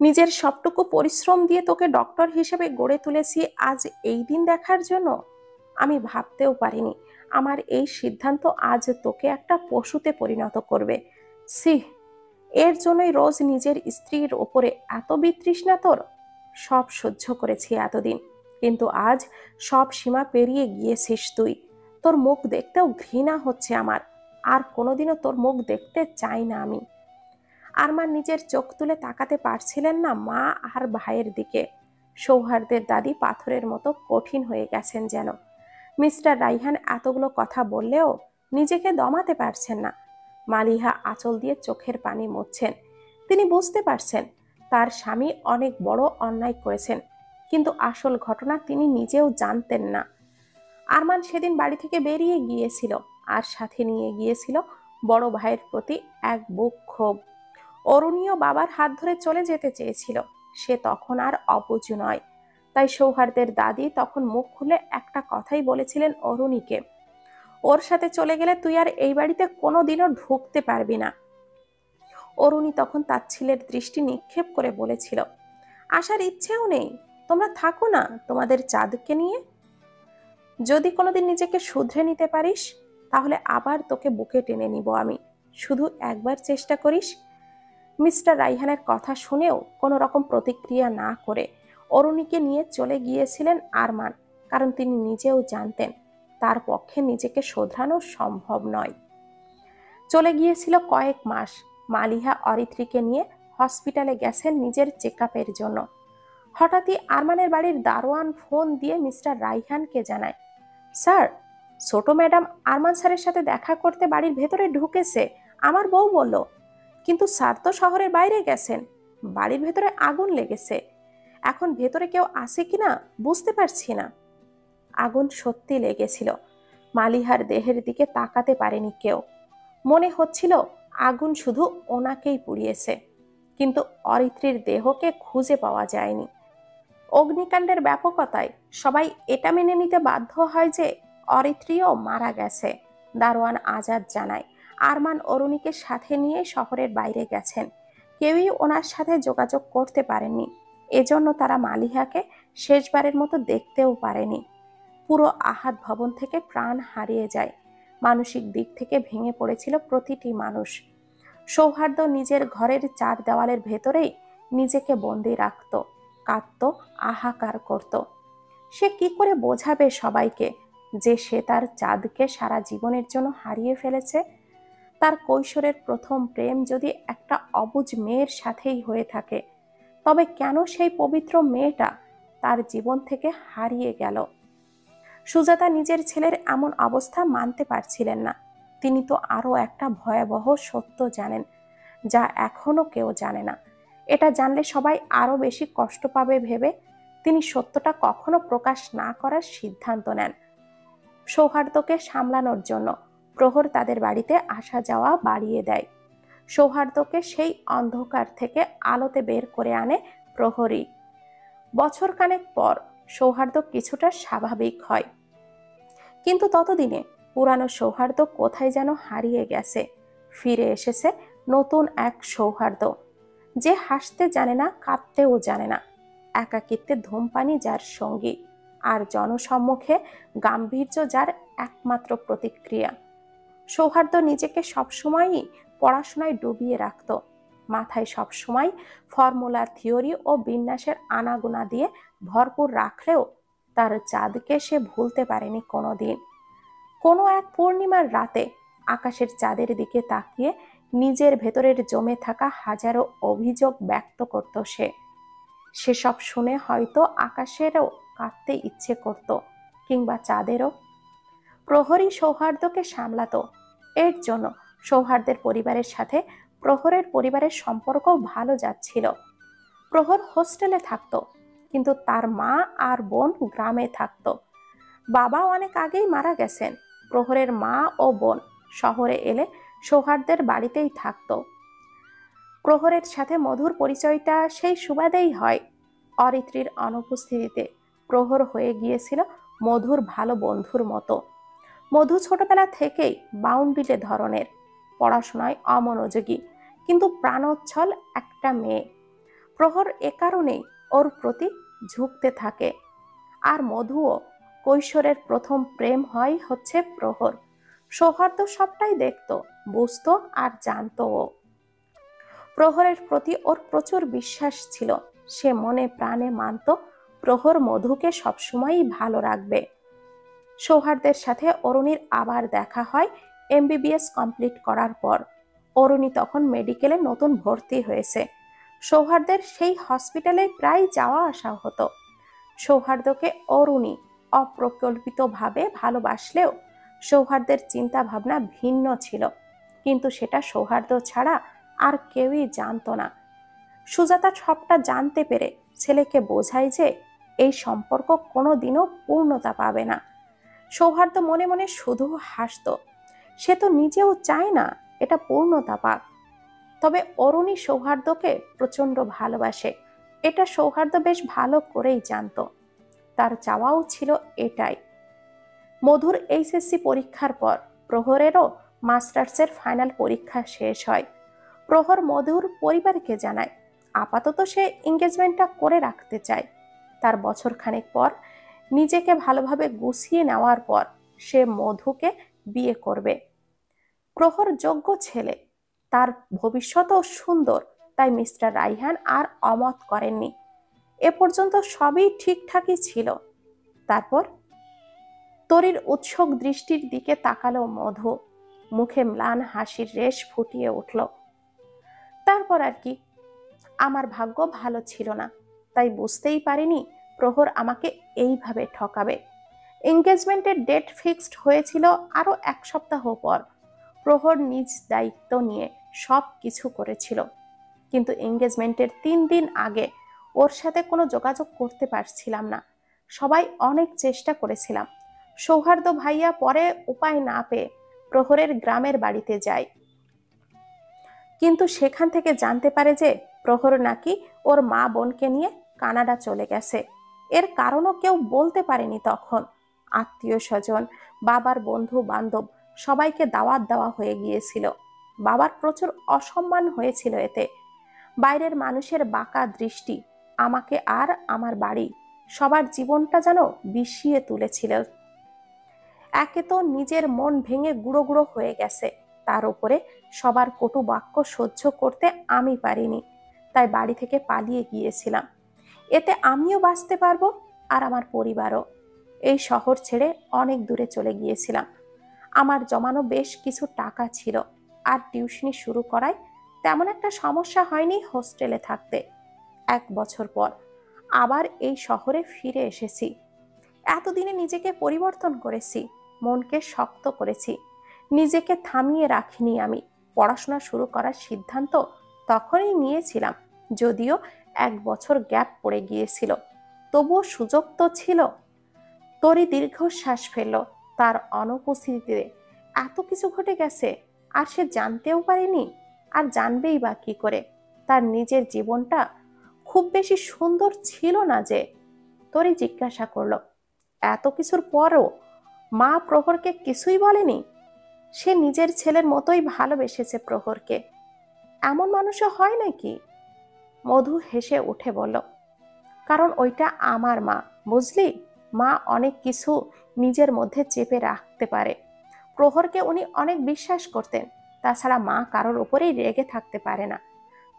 নিজের সবটুকু পরিশ্রম দিয়ে তোকে ডক্টর হিসেবে গড়ে তুলেছি আজ এই দিন দেখার জন্য। আমি ভাবতেও পারিনি আমার এই সিদ্ধান্ত আজ তোকে একটা পশুতে পরিণত করবে। সি, এর জন্যই রোজ নিজের স্ত্রীর ওপরে এত বিতৃষ্ণা তোর। সব সহ্য করেছি এতদিন, কিন্তু আজ সব সীমা পেরিয়ে গিয়েছিস তুই। তোর মুখ দেখতেও ঘৃণা হচ্ছে আমার। আর কোনোদিনও তোর মুখ দেখতে চাই না আমি। আরমান নিজের চোখ তুলে তাকাতে পারছিলেন না মা আর ভাইয়ের দিকে। সৌহার্দের দাদি পাথরের মতো কঠিন হয়ে গেছেন যেন। মিস্টার রাইহান এতগুলো কথা বললেও নিজেকে দমাতে পারছেন না। মালিহা আঁচল দিয়ে চোখের পানি মুছছেন। তিনি বুঝতে পারছেন তার স্বামী অনেক বড় অন্যায় করেছেন, কিন্তু আসল ঘটনা তিনি নিজেও জানতেন না। আরমান সেদিন বাড়ি থেকে বেরিয়ে গিয়েছিল, আর সাথে নিয়ে গিয়েছিল বড় ভাইয়ের প্রতি এক বুক ক্ষোভ। অরুণীয় বাবার হাত ধরে চলে যেতে চেয়েছিল, সে তখন আর অবুঝ নয়। তাই সৌহার্দের দাদি তখন মুখ খুলে একটা কথাই বলেছিলেন অরুণীকে, ওর সাথে চলে গেলে তুই আর এই বাড়িতে কোনোদিনও ঢুকতে পারবি না। অরুণী তখন তাচ্ছিল্যের দৃষ্টি নিক্ষেপ করে বলেছিল, আসার ইচ্ছেও নেই, তোমরা থাকো না তোমাদের চাঁদকে নিয়ে। যদি কোনোদিন নিজেকে শুধরে নিতে পারিস তাহলে আবার তোকে বুকে টেনে নিব আমি। শুধু একবার চেষ্টা করিস। মিস্টার রাইহানের কথা শুনেও কোনো রকম প্রতিক্রিয়া না করে অরুণীকে নিয়ে চলে গিয়েছিলেন আরমান, কারণ তিনি নিজেও জানতেন তার পক্ষে নিজেকে শোধরানো সম্ভব নয়। চলে গিয়েছিল কয়েক মাস। মালিহা অরিত্রীকে নিয়ে হসপিটালে গেছেন নিজের চেকআপের জন্য। হঠাৎই আরমানের বাড়ির দারোয়ান ফোন দিয়ে মিস্টার রাইহানকে জানায়, স্যার, ছোট ম্যাডাম আরমান স্যারের সাথে দেখা করতে বাড়ির ভেতরে ঢুকেছে। আমার বউ বলল, কিন্তু স্যার তো শহরের বাইরে গেছেন। বাড়ির ভেতরে আগুন লেগেছে। এখন ভেতরে কেউ আছে কিনা বুঝতে পারছি না। আগুন সত্যি লেগেছিল। মালিহার দেহের দিকে তাকাতে পারেনি কেউ। মনে হচ্ছিল আগুন শুধু ওনাকেই পুড়িয়েছে, কিন্তু অরিত্রীর দেহকে খুঁজে পাওয়া যায়নি। অগ্নিকাণ্ডের ব্যাপকতায় সবাই এটা মেনে নিতে বাধ্য হয় যে অরিত্রীও মারা গেছে। দারোয়ান আজাদ জানায়, আরমান অরুণীকে সাথে নিয়ে শহরের বাইরে গেছেন। কেউই ওনার সাথে যোগাযোগ করতে পারেননি। এজন্য তারা মালিহাকে শেষবারের মতো দেখতেও পারেনি। পুরো আহাদ ভবন থেকে প্রাণ হারিয়ে যায়। মানসিক দিক থেকে ভেঙে পড়েছিল প্রতিটি মানুষ। সৌহার্দ্য নিজের ঘরের চার দেওয়ালের ভেতরেই নিজেকে বন্দি রাখত, কাঁদত, হাহাকার করত। সে কি করে বোঝাবে সবাইকে যে সে তার চাঁদকে সারা জীবনের জন্য হারিয়ে ফেলেছে? তার কৈশোরের প্রথম প্রেম যদি একটা অবুঝ মেয়ের সাথেই হয়ে থাকে, তবে কেন সেই পবিত্র মেয়েটা তার জীবন থেকে হারিয়ে গেল? সুজাতা নিজের ছেলের এমন অবস্থা মানতে পারছিলেন না। তিনি তো আরো একটা ভয়াবহ সত্য জানেন, যা এখনো কেউ জানে না। এটা জানলে সবাই আরো বেশি কষ্ট পাবে ভেবে তিনি সত্যটা কখনো প্রকাশ না করার সিদ্ধান্ত নেন। সৌহার্দ্যকে সামলানোর জন্য প্রহর তাদের বাড়িতে আসা যাওয়া বাড়িয়ে দেয়। সৌহার্দ্যকে সেই অন্ধকার থেকে আলোতে বের করে আনে প্রহরী। বছরখানেক পর সৌহার্দ্য কিছুটা স্বাভাবিক হয়, কিন্তু ততদিনে পুরানো সৌহার্দ্য কোথায় যেন হারিয়ে গেছে। ফিরে এসেছে নতুন এক সৌহার্দ্য, যে হাসতে জানে না, কাঁদতেও জানে না। একাকিত্বে ধূমপানি যার সঙ্গী, আর জনসম্মুখে গাম্ভীর্য যার একমাত্র প্রতিক্রিয়া। সৌহার্দ্য নিজেকে সবসময়ই পড়াশোনায় ডুবিয়ে রাখত। মাথায় সবসময় ফর্মুলা, থিওরি ও বিন্যাসের আনাগোনা দিয়ে ভরপুর রাখলেও তার চাঁদকে সে ভুলতে পারেনি কোনোদিন। কোনো এক পূর্ণিমার রাতে আকাশের চাঁদের দিকে তাকিয়ে নিজের ভেতরের জমে থাকা হাজারো অভিযোগ ব্যক্ত করত সে। সেসব শুনে হয়তো আকাশেরও কাঁদতে ইচ্ছে করত, কিংবা চাঁদেরও। প্রহরী সৌহার্দ্যকে সামলাতো। এর জন্য সৌহার্দ্যের পরিবারের সাথে প্রহরের পরিবারের সম্পর্ক ভালো যাচ্ছিল। প্রহর হোস্টেলে থাকতো, কিন্তু তার মা আর বোন গ্রামে থাকতো। বাবা অনেক আগেই মারা গেছেন। প্রহরের মা ও বোন শহরে এলে সৌহার্দ্যের বাড়িতেই থাকতো। প্রহরের সাথে মধুর পরিচয়টা সেই সুবাদেই হয়। অরিত্রীর অনুপস্থিতিতে প্রহর হয়ে গিয়েছিল মধুর ভালো বন্ধুর মতো। মধু ছোটবেলা থেকেই বাউন্ডিলে ধরনের, পড়াশোনায় অমনোযোগী, কিন্তু প্রাণোচ্ছল একটা মেয়ে। প্রহর এ কারণেই ওর প্রতি ঝুঁকতে থাকে। আর মধুও কৈশোরের প্রথম প্রেম হচ্ছে প্রহর। সৌহার্দ্য সবটাই দেখতো, বুঝতো আর জানতো ও। প্রহরের প্রতি ওর প্রচুর বিশ্বাস ছিল। সে মনে প্রাণে মানত প্রহর মধুকে সবসময়ই ভালো রাখবে। সৌহার্দ্যের সাথে অরুণীর আবার দেখা হয় এমবিবিএস কমপ্লিট করার পর। অরুণী তখন মেডিকেলে নতুন ভর্তি হয়েছে। সৌহার্দ্যের সেই হসপিটালে প্রায় যাওয়া আসা হতো। সৌহার্দ্যকে অরুণী অপ্রকল্পিতভাবে ভালোবাসলেও সৌহার্দ্যের চিন্তা ভাবনা ভিন্ন ছিল, কিন্তু সেটা সৌহার্দ্য ছাড়া আর কেউই জানতো না। সুজাতা সবটা জানতে পেরে ছেলেকে বোঝায় যে এই সম্পর্ক কোনোদিনও পূর্ণতা পাবে না। সৌহার্দ্য মনে মনে শুধু হাসতো। সে তো নিজেও চায় না এটা পূর্ণতা পাক। তবে অরুণী সৌহার্দ্যকে প্রচন্ড ভালোবাসে, এটা সৌহার্দ্য বেশ ভালো করেই জানতো। তার চাওয়াও ছিল এটাই। মধুর এইচএসসি পরীক্ষার পর প্রহরেরও মাস্টার্সের ফাইনাল পরীক্ষা শেষ হয়। প্রহর মধুর পরিবারকে জানায় আপাতত সে এঙ্গেজমেন্টটা করে রাখতে চায়। তার বছরখানেক পর নিজেকে ভালোভাবে গুছিয়ে নেওয়ার পর সে মধুকে বিয়ে করবে। প্রহর যোগ্য ছেলে, তার ভবিষ্যৎও সুন্দর, তাই মিস্টার রাইহান আর অমত করেননি। এ পর্যন্ত সবই ঠিকঠাকই ছিল। তারপর তরির উৎসুক দৃষ্টির দিকে তাকালো মধু। মুখে ম্লান হাসির রেশ ফুটিয়ে উঠল। তারপর আর কি, আমার ভাগ্য ভালো ছিল না, তাই বুঝতেই পারিনি প্রহর আমাকে এইভাবে ঠকাবে। এঙ্গেজমেন্টের ডেট ফিক্সড হয়েছিল আরো 1 সপ্তাহ পর। প্রহর নিজ দায়িত্ব নিয়ে সব কিছু করেছিল, কিন্তু এঙ্গেজমেন্টের 3 দিন আগে ওর সাথে কোনো যোগাযোগ করতে পারছিলাম না। সবাই অনেক চেষ্টা করেছিলাম। সৌহার্দ্য ভাইয়া পরে উপায় না পেয়ে প্রহরের গ্রামের বাড়িতে যায়, কিন্তু সেখান থেকে জানতে পারে যে প্রহর নাকি ওর মা বোনকে নিয়ে কানাডা চলে গেছে। এর কারণও কেউ বলতে পারেনি তখন। আত্মীয় স্বজন, বাবার বন্ধু বান্ধব সবাইকে দাওয়াত দেওয়া হয়ে গিয়েছিল। বাবার প্রচুর অসম্মান হয়েছিল এতে। বাইরের মানুষের বাঁকা দৃষ্টি আমাকে আর আমার বাড়ি সবার জীবনটা যেন বিষিয়ে তুলেছিল। একে তো নিজের মন ভেঙে গুঁড়ো গুঁড়ো হয়ে গেছে, তার উপরে সবার কটু বাক্য সহ্য করতে আমি পারিনি, তাই বাড়ি থেকে পালিয়ে গিয়েছিলাম। এতে আমিও বাঁচতে পারবো আর আমার পরিবারও। এই শহর ছেড়ে অনেক দূরে চলে গিয়েছিলাম। আমার জমানো বেশ কিছু টাকা ছিল, আর টিউশনি শুরু করায় তেমন একটা সমস্যা হয়নি হোস্টেলে থাকতে। 1 বছর পর আবার এই শহরে ফিরে এসেছি। এতদিনে নিজেকে পরিবর্তন করেছি, মনকে শক্ত করেছি, নিজেকে থামিয়ে রাখিনি আমি। পড়াশোনা শুরু করার সিদ্ধান্ত তখনই নিয়েছিলাম, যদিও 1 বছর গ্যাপ পড়ে গিয়েছিল, তবুও সুযোগ তো ছিল। তরি দীর্ঘশ্বাস ফেলল। তার অনুপস্থিতিতে এত কিছু ঘটে গেছে আর সে জানতেও পারেনি, আর জানবেই বা কি করে? তার নিজের জীবনটা খুব বেশি সুন্দর ছিল না যে। তরি জিজ্ঞাসা করলো, এত কিছুর পরও মা প্রহরকে কিছুই বলেনি? সে নিজের ছেলের মতোই ভালোবেসেছে প্রহরকে, এমন মানুষও হয় নাকি? মধু হেসে উঠে বলল, কারণ ওইটা আমার মা, বুঝলি? মা অনেক কিছু নিজের মধ্যে চেপে রাখতে পারে। প্রহরকে উনি অনেক বিশ্বাস করতেন, তাছাড়া মা কারোর উপরেই রেগে থাকতে পারে না।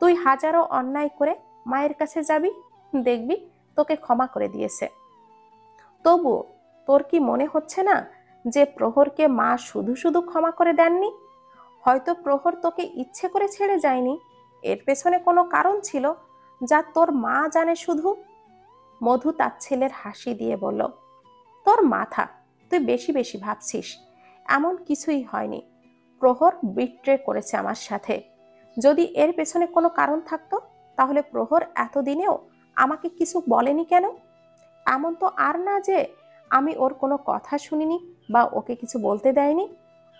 তুই হাজারো অন্যায় করে মায়ের কাছে যাবি, দেখবি তোকে ক্ষমা করে দিয়েছে। তবু তোর কি মনে হচ্ছে না যে প্রহরকে মা শুধু শুধু ক্ষমা করে দেননি? হয়তো প্রহর তোকে ইচ্ছে করে ছেড়ে যায়নি, এর পেছনে কোনো কারণ ছিল যা তোর মা জানে শুধু। মধু তার ছেলের হাসি দিয়ে বলল, তোর মাথা, তুই বেশি বেশি ভাবছিস। এমন কিছুই হয়নি। প্রহর বিট্রে করেছে আমার সাথে। যদি এর পেছনে কোনো কারণ থাকতো তাহলে প্রহর এতদিনেও আমাকে কিছু বলেনি কেন? এমন তো আর না যে আমি ওর কোনো কথা শুনিনি বা ওকে কিছু বলতে দেয়নি।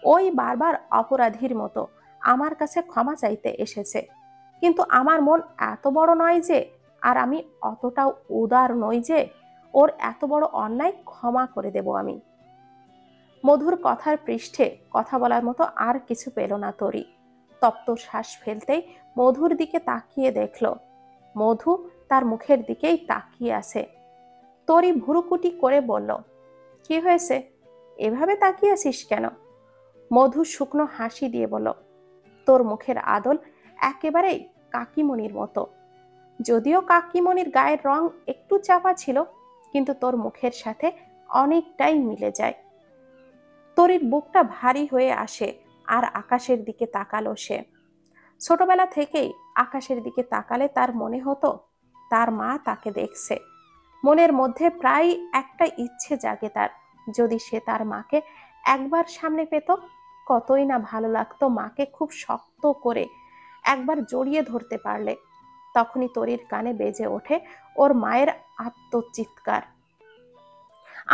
ওই বারবার অপরাধীর মতো আমার কাছে ক্ষমা চাইতে এসেছে, কিন্তু আমার মন এত বড় নয় যে, আর আমি অতটাও উদার নই যে ওর এত বড় অন্যায় ক্ষমা করে দেব আমি। মধুর কথার পৃষ্ঠে কথা বলার মতো আর কিছু পেল না তরি। তপ্ত শ্বাস ফেলতেই মধুর দিকে তাকিয়ে দেখল মধু তার মুখের দিকেই তাকিয়ে আছে। তরি ভুরুকুটি করে বলল, কি হয়েছে, এভাবে তাকিয়ে আছিস কেন? মধু শুকনো হাসি দিয়ে বলল, তোর মুখের আদল একেবারেই কাকিমণির মতো। যদিও কাকিমণির গায়ের রং একটু চাপা ছিল, কিন্তু তোর মুখের সাথে অনেকটাই মিলে যায়। তরির বুকটা ভারী হয়ে আসে আর আকাশের দিকে তাকালো সে। ছোটবেলা থেকেই আকাশের দিকে তাকালে তার মনে হতো তার মা তাকে দেখছে। মনের মধ্যে প্রায় একটা ইচ্ছে জাগে তার, যদি সে তার মাকে একবার সামনে পেত, কতই না ভালো লাগতো মাকে খুব শক্ত করে একবার জড়িয়ে ধরতে পারলে। তখনই তরির কানে বেজে ওঠে ওর মায়ের আত্মচিৎকার,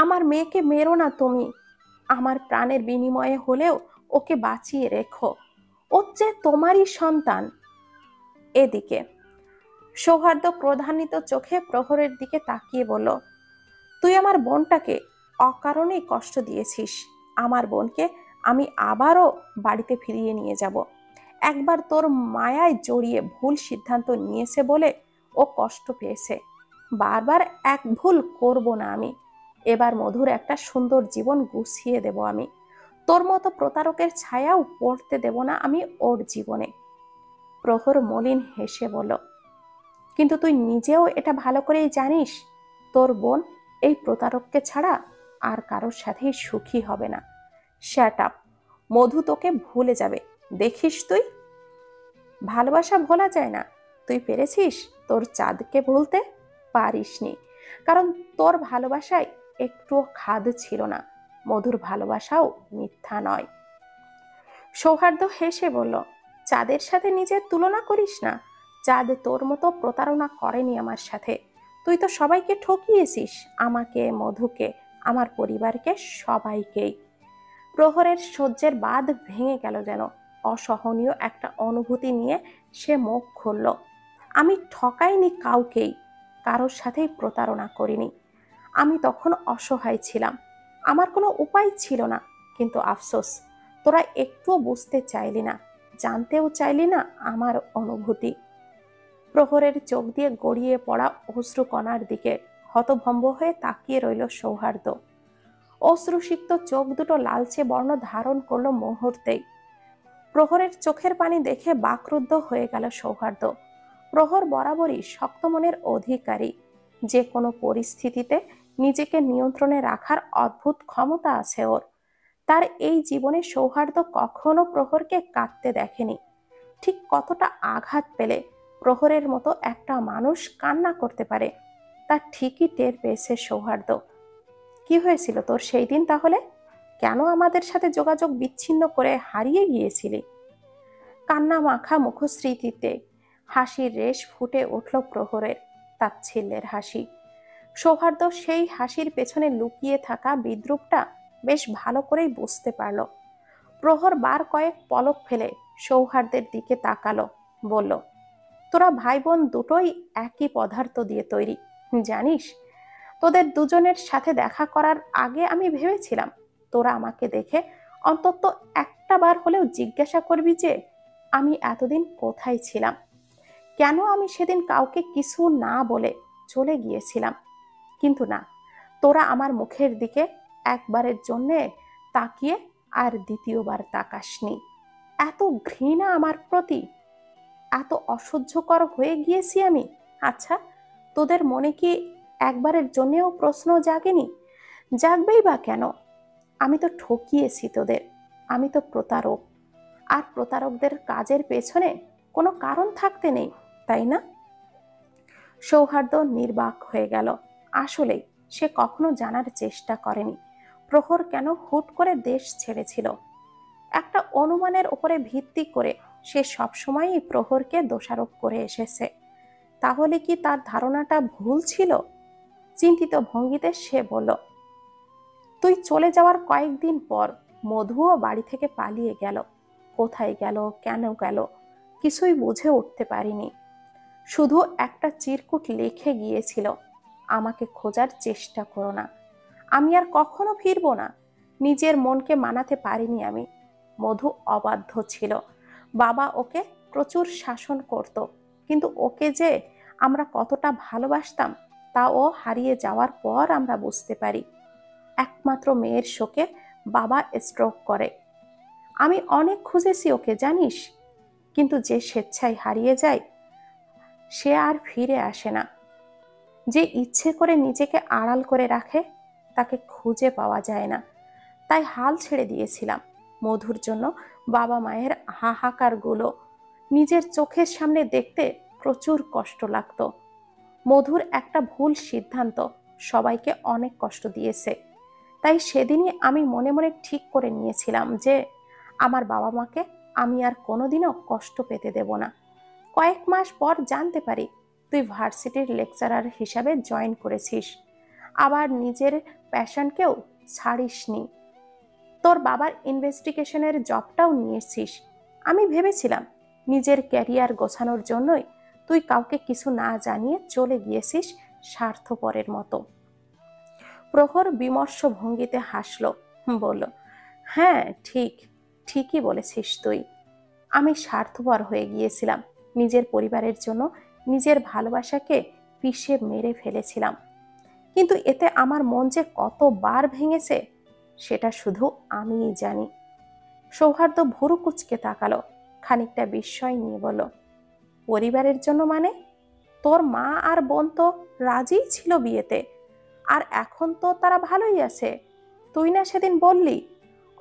আমার মেয়েকে মেরো না তুমি, আমার প্রাণের বিনিময়ে হলেও ওকে বাঁচিয়ে রেখো, ও যে তোমারই সন্তান। এদিকে সৌহার্দ্য ক্রোধান্বিত চোখে প্রহরের দিকে তাকিয়ে বলল, তুই আমার বোনটাকে অকারণেই কষ্ট দিয়েছিস। আমার বোনকে আমি আবারও বাড়িতে ফিরিয়ে নিয়ে যাব। একবার তোর মায়ায় জড়িয়ে ভুল সিদ্ধান্ত নিয়েছে বলে ও কষ্ট পেয়েছে, বারবার এক ভুল করব না আমি। এবার মধুর একটা সুন্দর জীবন গুছিয়ে দেব আমি। তোর মতো প্রতারকের ছায়াও পড়তে দেব না আমি ওর জীবনে। প্রহর মলিন হেসে বলল, কিন্তু তুই নিজেও এটা ভালো করেই জানিস তোর বোন এই প্রতারককে ছাড়া আর কারোর সাথেই সুখী হবে না। শ্যাট আপ, মধু তোকে ভুলে যাবে, দেখিস তুই। ভালোবাসা ভোলা যায় না, তুই পেরেছিস তোর চাঁদকে ভুলতে? পারিসনি, কারণ তোর ভালোবাসায় একটুও খাদ ছিল না। মধুর ভালোবাসাও মিথ্যা নয়। সৌহার্দ্য হেসে বলল, চাঁদের সাথে নিজের তুলনা করিস না। চাঁদ তোর মতো প্রতারণা করেনি আমার সাথে। তুই তো সবাইকে ঠকিয়েছিস, আমাকে, মধুকে, আমার পরিবারকে, সবাইকেই। প্রহরের সহ্যের বাঁধ ভেঙে গেল যেন। অসহনীয় একটা অনুভূতি নিয়ে সে মুখ খুলল, আমি ঠকাইনি কাউকেই, কারোর সাথেই প্রতারণা করিনি। আমি তখন অসহায় ছিলাম, আমার কোনো উপায় ছিল না। কিন্তু আফসোস, তোরা একটুও বুঝতে চাইলি না, জানতেও চাইলি না আমার অনুভূতি। প্রহরের চোখ দিয়ে গড়িয়ে পড়া অশ্রুকণার দিকে হতভম্ব হয়ে তাকিয়ে রইল সৌহার্দ্য। অশ্রুসিক্ত চোখ দুটো লালচে বর্ণ ধারণ করলো মুহূর্তেই। প্রহরের চোখের পানি দেখে বাকরুদ্ধ হয়ে গেল সৌহার্দ্য। প্রহর বরাবরই শক্ত মনের অধিকারী, যে কোনো পরিস্থিতিতে নিজেকে নিয়ন্ত্রণে রাখার অদ্ভুত ক্ষমতা আছে ওর। তার এই জীবনে সৌহার্দ্য কখনো প্রহরকে কাঁদতে দেখেনি। ঠিক কতটা আঘাত পেলে প্রহরের মতো একটা মানুষ কান্না করতে পারে, তা ঠিকই টের পেয়েছে সৌহার্দ্য। কি হয়েছিল তোর সেই দিন তাহলে? কেন আমাদের সাথে যোগাযোগ বিচ্ছিন্ন করে হারিয়ে গিয়েছিলি? কান্না মাখা মুখশ্রীতে হাসির রেশ ফুটে উঠল প্রহরের, তাচ্ছিল্যের হাসি। সৌহার্দ্য সেই হাসির পেছনে লুকিয়ে থাকা বিদ্রূপটা বেশ ভালো করেই বুঝতে পারল। প্রহর বার কয়েক পলক ফেলে সৌহার্দ্যের দিকে তাকালো, বলল, তোরা ভাই বোন দুটোই একই পদার্থ দিয়ে তৈরি, জানিস? তোদের দুজনের সাথে দেখা করার আগে আমি ভেবেছিলাম তোরা আমাকে দেখে অন্তত একটা বার হলেও জিজ্ঞাসা করবি যে আমি এতদিন কোথায় ছিলাম, কেন আমি সেদিন কাউকে কিছু না বলে চলে গিয়েছিলাম। কিন্তু না, তোরা আমার মুখের দিকে একবারের জন্যে তাকিয়ে আর দ্বিতীয়বার তাকাসনি। এত ঘৃণা আমার প্রতি, এত অসহ্যকর হয়ে গিয়েছি আমি। আচ্ছা, তোদের মনে কি একবারের জন্যেও প্রশ্ন জাগেনি? জাগবেই বা কেন? আমি তো ঠকিয়েছি তোদের, আমি তো প্রতারক, আর প্রতারকদের কাজের পেছনে কোনো কারণ থাকতে নেই, তাই না? সৌহার্দ্য নির্বাক হয়ে গেল। আসলেই সে কখনো জানার চেষ্টা করেনি প্রহর কেন হুট করে দেশ ছেড়েছিল। একটা অনুমানের উপরে ভিত্তি করে সে সবসময়ই প্রহরকে দোষারোপ করে এসেছে। তাহলে কি তার ধারণাটা ভুল ছিল? চিন্তিত ভঙ্গিতে সে বলল, তুই চলে যাওয়ার কয়েকদিন পর মধুও বাড়ি থেকে পালিয়ে গেল। কোথায় গেল, কেন গেল, কিছুই বুঝে উঠতে পারিনি। শুধু একটা চিরকুট লিখে গিয়েছিল, আমাকে খোঁজার চেষ্টা করো না, আমি আর কখনো ফিরবো না। নিজের মনকে মানাতে পারিনি আমি। মধু অবাধ্য ছিল, বাবা ওকে প্রচুর শাসন করত, কিন্তু ওকে যে আমরা কতটা ভালোবাসতাম তাও হারিয়ে যাওয়ার পর আমরা বুঝতে পারি। একমাত্র মেয়ের শোকে বাবা স্ট্রোক করে। আমি অনেক খুঁজেছি ওকে জানিস, কিন্তু যে স্বেচ্ছায় হারিয়ে যায় সে আর ফিরে আসে না। যে ইচ্ছে করে নিজেকে আড়াল করে রাখে তাকে খুঁজে পাওয়া যায় না। তাই হাল ছেড়ে দিয়েছিলাম। মধুর জন্য বাবা মায়ের হাহাকারগুলো নিজের চোখের সামনে দেখতে প্রচুর কষ্ট লাগতো। মধুর একটা ভুল সিদ্ধান্ত সবাইকে অনেক কষ্ট দিয়েছে। তাই সেদিনই আমি মনে মনে ঠিক করে নিয়েছিলাম যে আমার বাবা মাকে আমি আর কোনোদিনও কষ্ট পেতে দেব না। কয়েক মাস পর জানতে পারি তুই ভার্সিটির লেকচারার হিসাবে জয়েন করেছিস, আবার নিজের প্যাশনকেও ছাড়িসনি। তোর বাবার ইনভেস্টিগেশনের জবটাও নিয়েছিস। আমি ভেবেছিলাম নিজের ক্যারিয়ার গোছানোর জন্যই তুই কাউকে কিছু না জানিয়ে চলে গিয়েছিস স্বার্থপরের মতো। প্রহর বিমর্ষ ভঙ্গিতে হাসল, বলল, হ্যাঁ ঠিকই বলেছিস তুই। আমি স্বার্থপর হয়ে গিয়েছিলাম। নিজের পরিবারের জন্য নিজের ভালোবাসাকে পিষে মেরে ফেলেছিলাম। কিন্তু এতে আমার মন যে কতবার ভেঙেছে সেটা শুধু আমিই জানি। সৌহার্দ্য ভুরু কুঁচকে তাকালো, খানিকটা বিস্ময় নিয়ে বলল, পরিবারের জন্য মানে? তোর মা আর বোন তো রাজিই ছিল বিয়েতে, আর এখন তো তারা ভালোই আছে। তুই না সেদিন বললি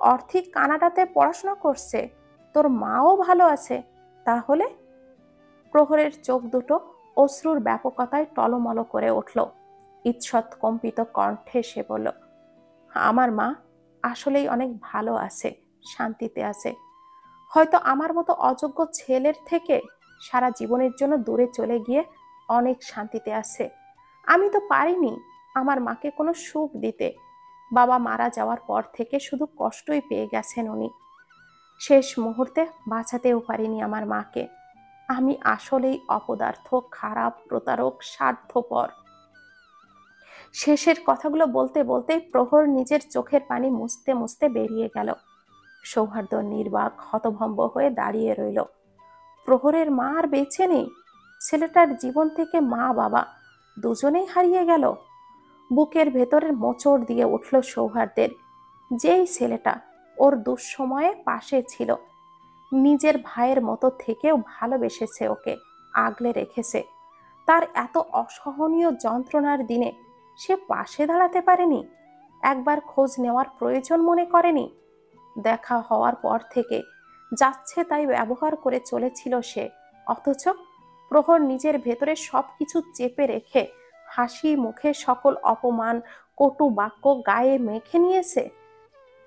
অর্থিক কানাডাতে পড়াশোনা করছে, তোর মাও ভালো আছে। তাহলে? প্রহরের চোখ দুটো অশ্রুর ব্যাপকতায় টলমল করে উঠল। ঈষৎ কম্পিত কণ্ঠে সে বলল, আমার মা আসলেই অনেক ভালো আছে, শান্তিতে আছে। হয়তো আমার মতো অযোগ্য ছেলের থেকে সারা জীবনের জন্য দূরে চলে গিয়ে অনেক শান্তিতে আছে। আমি তো পারিনি আমার মাকে কোনো সুখ দিতে। বাবা মারা যাওয়ার পর থেকে শুধু কষ্টই পেয়ে গেছেন উনি। শেষ মুহূর্তে বাঁচাতেও পারিনি আমার মাকে। আমি আসলেই অপদার্থ, খারাপ, প্রতারক, স্বার্থপর। শেষের কথাগুলো বলতে বলতে প্রহর নিজের চোখের পানি মুছতে মুছতে বেরিয়ে গেল। সৌহার্দ্য নির্বাক হতভম্ব হয়ে দাঁড়িয়ে রইল। প্রহরের মা আর বেঁচে নেই। ছেলেটার জীবন থেকে মা বাবা দুজনেই হারিয়ে গেল। বুকের ভেতরের মোচড় দিয়ে উঠল সৌহার্দ্যের। যেই ছেলেটা ওর দুঃসময়ে পাশে ছিল, নিজের ভাইয়ের মতো থেকেও ভালোবেসেছে ওকে, আগলে রেখেছে, তার এত অসহনীয় যন্ত্রণার দিনে সে পাশে দাঁড়াতে পারেনি, একবার খোঁজ নেওয়ার প্রয়োজন মনে করেনি। দেখা হওয়ার পর থেকে যাচ্ছে তাই ব্যবহার করে চলেছিল সে। অথচ প্রহর নিজের ভেতরে সবকিছু চেপে রেখে হাসি মুখে সকল অপমান, কটু বাক্য গায়ে মেখে নিয়েছে।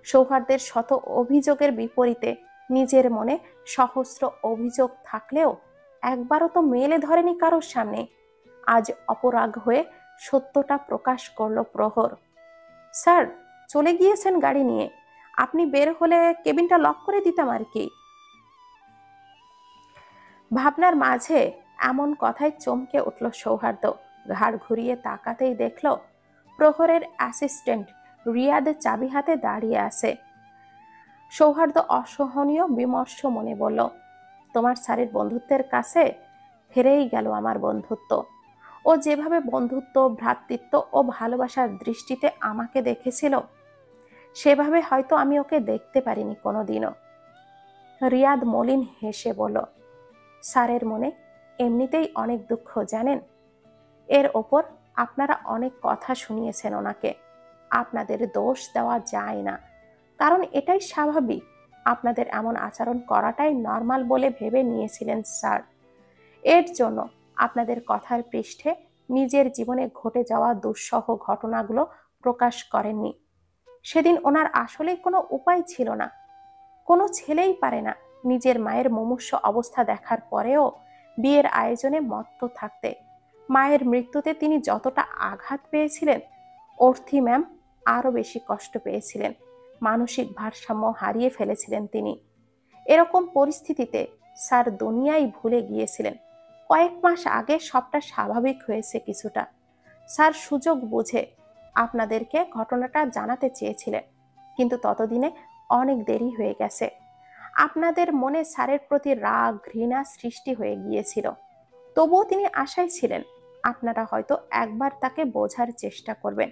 সৌহার্দ্যের শত অভিযোগের বিপরীতে নিজের মনে সহস্র অভিযোগ থাকলেও একবারও তো মেলে ধরেনি কারোর সামনে। আজ অপরাগ হয়ে সত্যটা প্রকাশ করল প্রহর। স্যার, চলে গিয়েছেন গাড়ি নিয়ে। আপনি বের হলে কেবিনটা লক করে দিতাম আর কি। ভাবনার মাঝে এমন কথায় চমকে উঠল সৌহার্দ্য। ঘাড় ঘুরিয়ে তাকাতেই দেখল প্রহরের অ্যাসিস্ট্যান্ট রিয়াদ চাবি হাতে দাঁড়িয়ে আছে। সৌহার্দ্য অসহনীয় বিমর্ষ মনে বলল, তোমার স্যারের বন্ধুত্বের কাছে হেরেই গেল আমার বন্ধুত্ব। ও যেভাবে বন্ধুত্ব, ভ্রাতৃত্ব ও ভালোবাসার দৃষ্টিতে আমাকে দেখেছিল সেভাবে হয়তো আমি ওকে দেখতে পারিনি কোনোদিনও। রিয়াদ মলিন হেসে বলল, স্যারের মনে এমনিতেই অনেক দুঃখ জানেন। এর ওপর আপনারা অনেক কথা শুনিয়েছেন ওনাকে। আপনাদের দোষ দেওয়া যায় না, কারণ এটাই স্বাভাবিক। আপনাদের এমন আচরণ করাটাই নর্মাল বলে ভেবে নিয়েছিলেন স্যার। এর জন্য আপনাদের কথার পৃষ্ঠে নিজের জীবনে ঘটে যাওয়া দুঃসহ ঘটনাগুলো প্রকাশ করেননি। সেদিন ওনার আসলেই কোনো উপায় ছিল না। কোনো ছেলেই পারে না নিজের মায়ের মুমূর্ষু অবস্থা দেখার পরেও বিয়ের আয়োজনে মত্ত থাকতে। মায়ের মৃত্যুতে তিনি যতটা আঘাত পেয়েছিলেন, অর্থি ম্যাম আরো বেশি কষ্ট পেয়েছিলেন। মানসিক ভারসাম্য হারিয়ে ফেলেছিলেন তিনি। এরকম পরিস্থিতিতে স্যার দুনিয়াই ভুলে গিয়েছিলেন। কয়েক মাস আগে সবটা স্বাভাবিক হয়েছে কিছুটা। স্যার সুযোগ বুঝে আপনাদেরকে ঘটনাটা জানাতে চেয়েছিলেন, কিন্তু ততদিনে অনেক দেরি হয়ে গেছে। আপনাদের মনে স্যারের প্রতি রাগ, ঘৃণা সৃষ্টি হয়ে গিয়েছিল। তবুও তিনি আশায় ছিলেন আপনারা হয়তো একবার তাকে বোঝার চেষ্টা করবেন,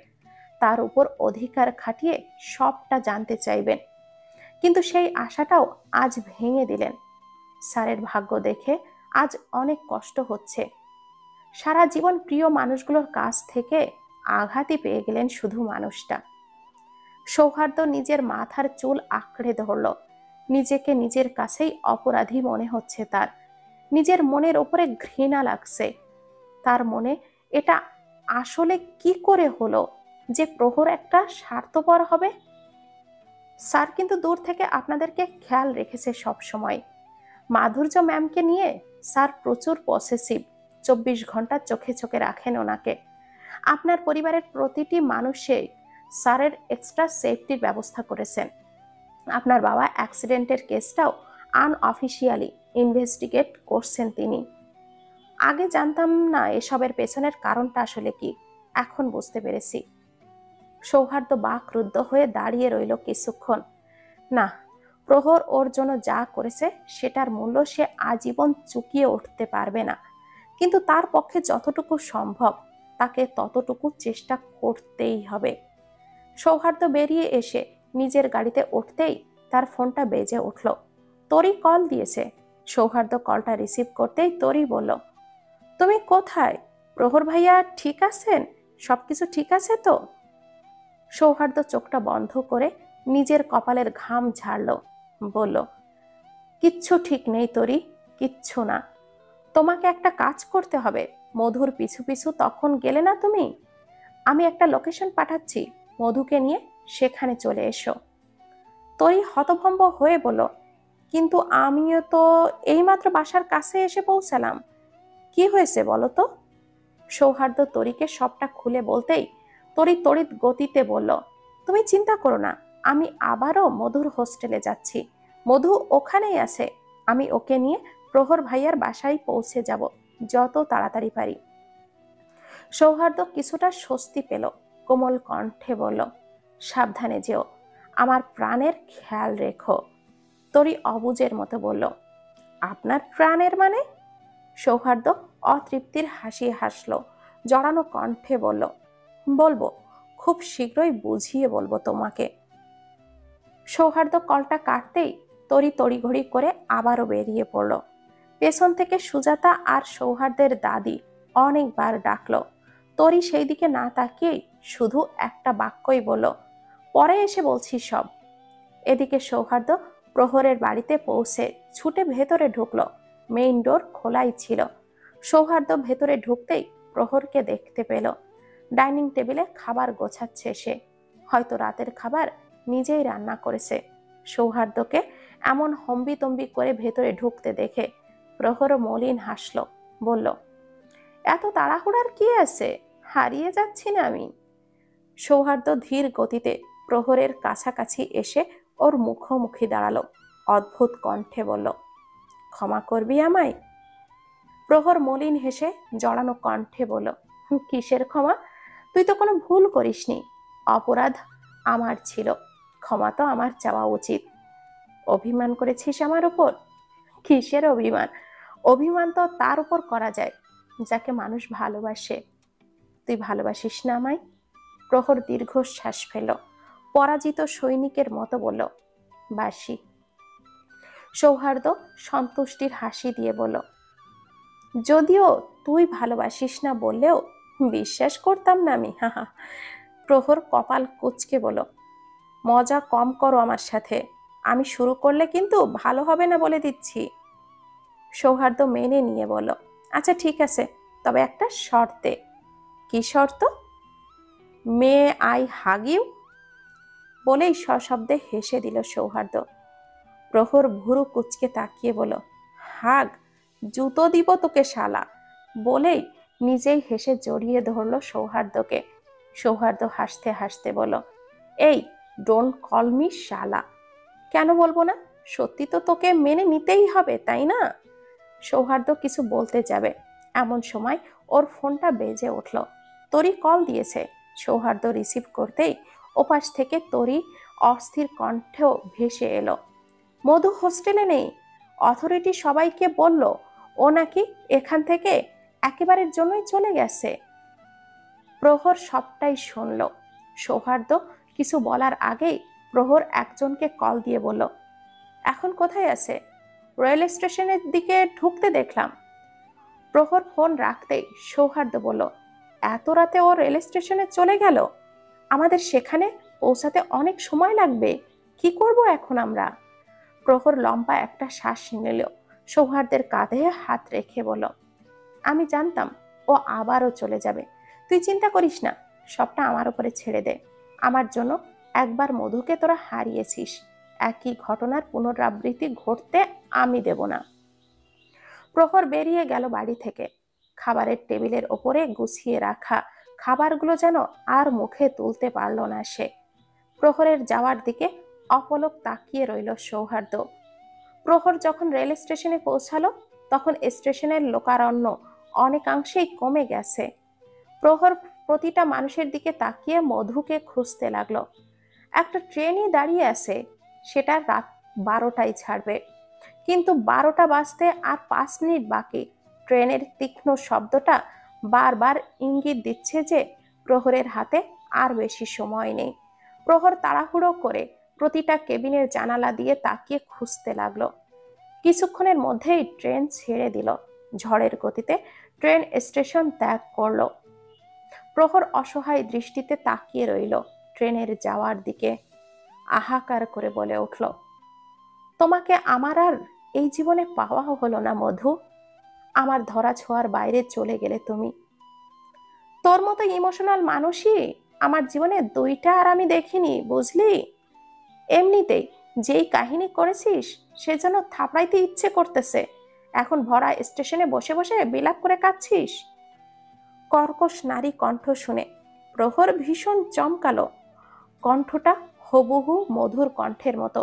তার উপর অধিকার খাটিয়ে সবটা জানতে চাইবেন। কিন্তু সেই আশাটাও আজ ভেঙে দিলেন। স্যারের ভাগ্য দেখে আজ অনেক কষ্ট হচ্ছে। সারা জীবন প্রিয় মানুষগুলোর কাছ থেকে আঘাতই পেয়ে গেলেন শুধু মানুষটা। সৌহার্দ্য নিজের মাথার চুল আঁকড়ে ধরল। নিজেকে নিজের কাছেই অপরাধী মনে হচ্ছে তার। নিজের মনের ওপরে ঘৃণা লাগছে। তার মনে এটা আসলে কি করে হলো যে প্রহর একটা স্বার্থপর হবে? স্যার কিন্তু দূর থেকে আপনাদেরকে খেয়াল রেখেছে সব সময়। মাধুর্য ম্যামকে নিয়ে স্যার প্রচুর পসেসিভ, 24 ঘন্টা চোখে চোখে রাখেন ওনাকে। আপনার পরিবারের প্রতিটি মানুষে স্যারের এক্সট্রা সেফটির ব্যবস্থা করেছেন। আপনার বাবা অ্যাক্সিডেন্টের কেসটাও আনঅফিসিয়ালি ইনভেস্টিগেট করছেন তিনি। আগে জানতাম না এসবের পেছনের কারণটা আসলে কি, এখন বুঝতে পেরেছি। সৌহার্দ্য বাকরুদ্ধ হয়ে দাঁড়িয়ে রইল কিছুক্ষণ। না, প্রহর ওর জন্য যা করেছে সেটার মূল্য সে আজীবন চুকিয়ে উঠতে পারবে না, কিন্তু তার পক্ষে যতটুকু সম্ভব তাকে ততটুকু চেষ্টা করতেই হবে। সৌহার্দ্য বেরিয়ে এসে নিজের গাড়িতে উঠতেই তার ফোনটা বেজে উঠল। তরি কল দিয়েছে। সৌহার্দ্য কলটা রিসিভ করতেই তরি বলল, তুমি কোথায়? প্রহর ভাইয়া ঠিক আছেন? সবকিছু ঠিক আছে তো? সৌহার্দ্য চোখটা বন্ধ করে নিজের কপালের ঘাম ঝাড়ল, বলল, কিচ্ছু ঠিক নেই তরি, কিচ্ছু না। তোমাকে একটা কাজ করতে হবে। মধুর পিছু পিছু তখন গেলে না তুমি? আমি একটা লোকেশন পাঠাচ্ছি, মধুকে নিয়ে সেখানে চলে এসো। তরি হতভম্ব হয়ে বলল, কিন্তু আমিও তো এইমাত্র বাসার কাছে এসে পৌঁছালাম। কি হয়েছে বলো তো? সৌহার্দ্য তরিকে সবটা খুলে বলতেই তরি তড়িৎ গতিতে বলল, তুমি চিন্তা করো না, আমি আবারও মধুর হোস্টেলে যাচ্ছি। মধু ওখানেই আছে। আমি ওকে নিয়ে প্রহর ভাইয়ার বাসায় পৌঁছে যাব যত তাড়াতাড়ি পারি। সৌহার্দ্য কিছুটা স্বস্তি পেল, কোমল কণ্ঠে বলল, সাবধানে যেও, আমার প্রাণের খেয়াল রেখো। তরি অবুঝের মতো বলল, আপনার প্রাণের মানে? সৌহার্দ্য অতৃপ্তির হাসি হাসল, জড়ানো কণ্ঠে বলল, বলবো, খুব শীঘ্রই বুঝিয়ে বলবো তোমাকে। সৌহার্দ্য কলটা কাটতেই তরি তড়িঘড়ি করে আবারও বেরিয়ে পড়ল। পেছন থেকে সুজাতা আর সৌহার্দ্যের দাদি অনেকবার ডাকলো। তরি সেই দিকে না তাকিয়েই শুধু একটা বাক্যই বলল, পরে এসে বলছি সব। এদিকে সৌহার্দ্য প্রহরের বাড়িতে পৌঁছে ছুটে ভেতরে ঢুকলো। মেইন ডোর খোলাই ছিল। সৌহার্দ্য ভেতরে ঢুকতেই প্রহরকে দেখতে পেল। ডাইনিং টেবিলে খাবার গোছাচ্ছে সে, হয়তো রাতের খাবার নিজেই রান্না করেছে। সৌহার্দ্যকে এমন হম্বিতম্বি করে ভেতরে ঢুকতে দেখে প্রহর মলিন হাসল, বলল, এত তাড়াহুড়ার কি আছে? হারিয়ে যাচ্ছি না আমি? সৌহার্দ্য ধীর গতিতে প্রহরের কাছাকাছি এসে ওর মুখোমুখি দাঁড়ালো, অদ্ভুত কণ্ঠে বলল, ক্ষমা করবি আমায়? প্রহর মলিন হেসে জড়ানো কণ্ঠে বলল, কিসের ক্ষমা? তুই তো কোনো ভুল করিসনি। অপরাধ আমার ছিল, ক্ষমা তো আমার চাওয়া উচিত। অভিমান করেছিস আমার উপর? কিসের অভিমান? অভিমান তো তার উপর করা যায় যাকে মানুষ ভালোবাসে। তুই ভালোবাসিস না আমায়? প্রহর দীর্ঘশ্বাস ফেল, পরাজিত সৈনিকের মতো বলল, বাসি। সৌহার্দ্য সন্তুষ্টির হাসি দিয়ে বলল, যদিও তুই ভালোবাসিস না বললেও বিশ্বাস করতাম না আমি। হাহা। প্রহর কপাল কুঁচকে বলল, মজা কম করো আমার সাথে। আমি শুরু করলে কিন্তু ভালো হবে না বলে দিচ্ছি। সৌহার্দ্য মেনে নিয়ে বলল, আচ্ছা ঠিক আছে, তবে একটা শর্তে। কি শর্ত? May I hug you? বলেই সশব্দে হেসে দিল সৌহার্দ্য। প্রহর ভুরু কুচকে তাকিয়ে বলল, হাগ? জুতো দিব তোকে শালা। বলেই নিজেই হেসে জড়িয়ে ধরল সৌহার্দ্যকে। সৌহার্দ্য হাসতে হাসতে বলল, এই ডোন্ট কল মি শালা। কেন বলবো না? সত্যি তো তোকে মেনে নিতেই হবে, তাই না? সৌহার্দ্য কিছু বলতে যাবে, এমন সময় ওর ফোনটা বেজে উঠল। তরি কল দিয়েছে। সৌহার্দ্য রিসিভ করতেই ওপাশ থেকে তরি অস্থির কণ্ঠেও ভেসে এলো, মধু হোস্টেলে নেই। অথরিটি সবাইকে বলল ও নাকি এখান থেকে একেবারের জন্যই চলে গেছে। প্রহর সবটাই শুনল। সৌহার্দ্য কিছু বলার আগেই প্রহর একজনকে কল দিয়ে বলল, এখন কোথায় আছে? রেল স্টেশনের দিকে ঢুকতে দেখলাম। প্রহর ফোন রাখতেই সৌহার্দ্য বলল, এত রাতে ও রেল স্টেশনে চলে গেল? আমাদের সেখানে পৌঁছাতে অনেক সময় লাগবে, কি করব এখন আমরা? প্রহর লম্বা একটা শ্বাস নিল, সৌহার্দ্যের কাঁধে হাত রেখে বলল, আমি জানতাম ও আবারও চলে যাবে। তুই চিন্তা করিস না, সবটা আমার উপরে ছেড়ে দে। আমার জন্য একবার মধুকে তোরা হারিয়েছিস, একই ঘটনার পুনরাবৃত্তি ঘটতে আমি দেব না। প্রহর বেরিয়ে গেল বাড়ি থেকে। খাবারের টেবিলের ওপরে গুছিয়ে রাখা খাবারগুলো যেন আর মুখে তুলতে পারল না সে। প্রহরের যাওয়ার দিকে অপলক তাকিয়ে রইল সৌহার্দ্য। প্রহর যখন রেল স্টেশনে পৌঁছালো তখন স্টেশনের লোকারণ্য অনেকাংশেই কমে গেছে। প্রহর প্রতিটা মানুষের দিকে তাকিয়ে মধুকে খুঁজতে লাগলো। একটা ট্রেনই দাঁড়িয়ে আছে, সেটা রাত 12টায় ছাড়বে, কিন্তু 12টা বাজতে আর 5 মিনিট বাকি। ট্রেনের তীক্ষ্ণ শব্দটা বারবার ইঙ্গিত দিচ্ছে যে প্রহরের হাতে আর বেশি সময় নেই। প্রহর তাড়াহুড়ো করে প্রতিটা কেবিনের জানালা দিয়ে তাকিয়ে খুঁজতে লাগলো। কিছুক্ষণের মধ্যেই ট্রেন ছেড়ে দিল। ঝড়ের গতিতে ট্রেন স্টেশন ত্যাগ করলো। প্রহর অসহায় দৃষ্টিতে তাকিয়ে রইল ট্রেনের যাওয়ার দিকে। আহাকার করে বলে উঠল, তোমাকে আমার আর এই জীবনে পাওয়া হলো না মধু। আমার ধরা ছোঁয়ার বাইরে চলে গেলে তুমি। তোর মতো ইমোশনাল মানুষই আমার জীবনে দুইটা আর আমি দেখিনি, বুঝলি? এমনিতেই যেই কাহিনী করেছিস সেজন্য থাপড়াইতে ইচ্ছে করতেছে। এখন ভরা স্টেশনে বসে বসে বিলাপ করে কাঁদছিস। কর্কশ নারী কণ্ঠ শুনে প্রহর ভীষণ চমকালো। কণ্ঠটা হুবহু মধুর কণ্ঠের মতো।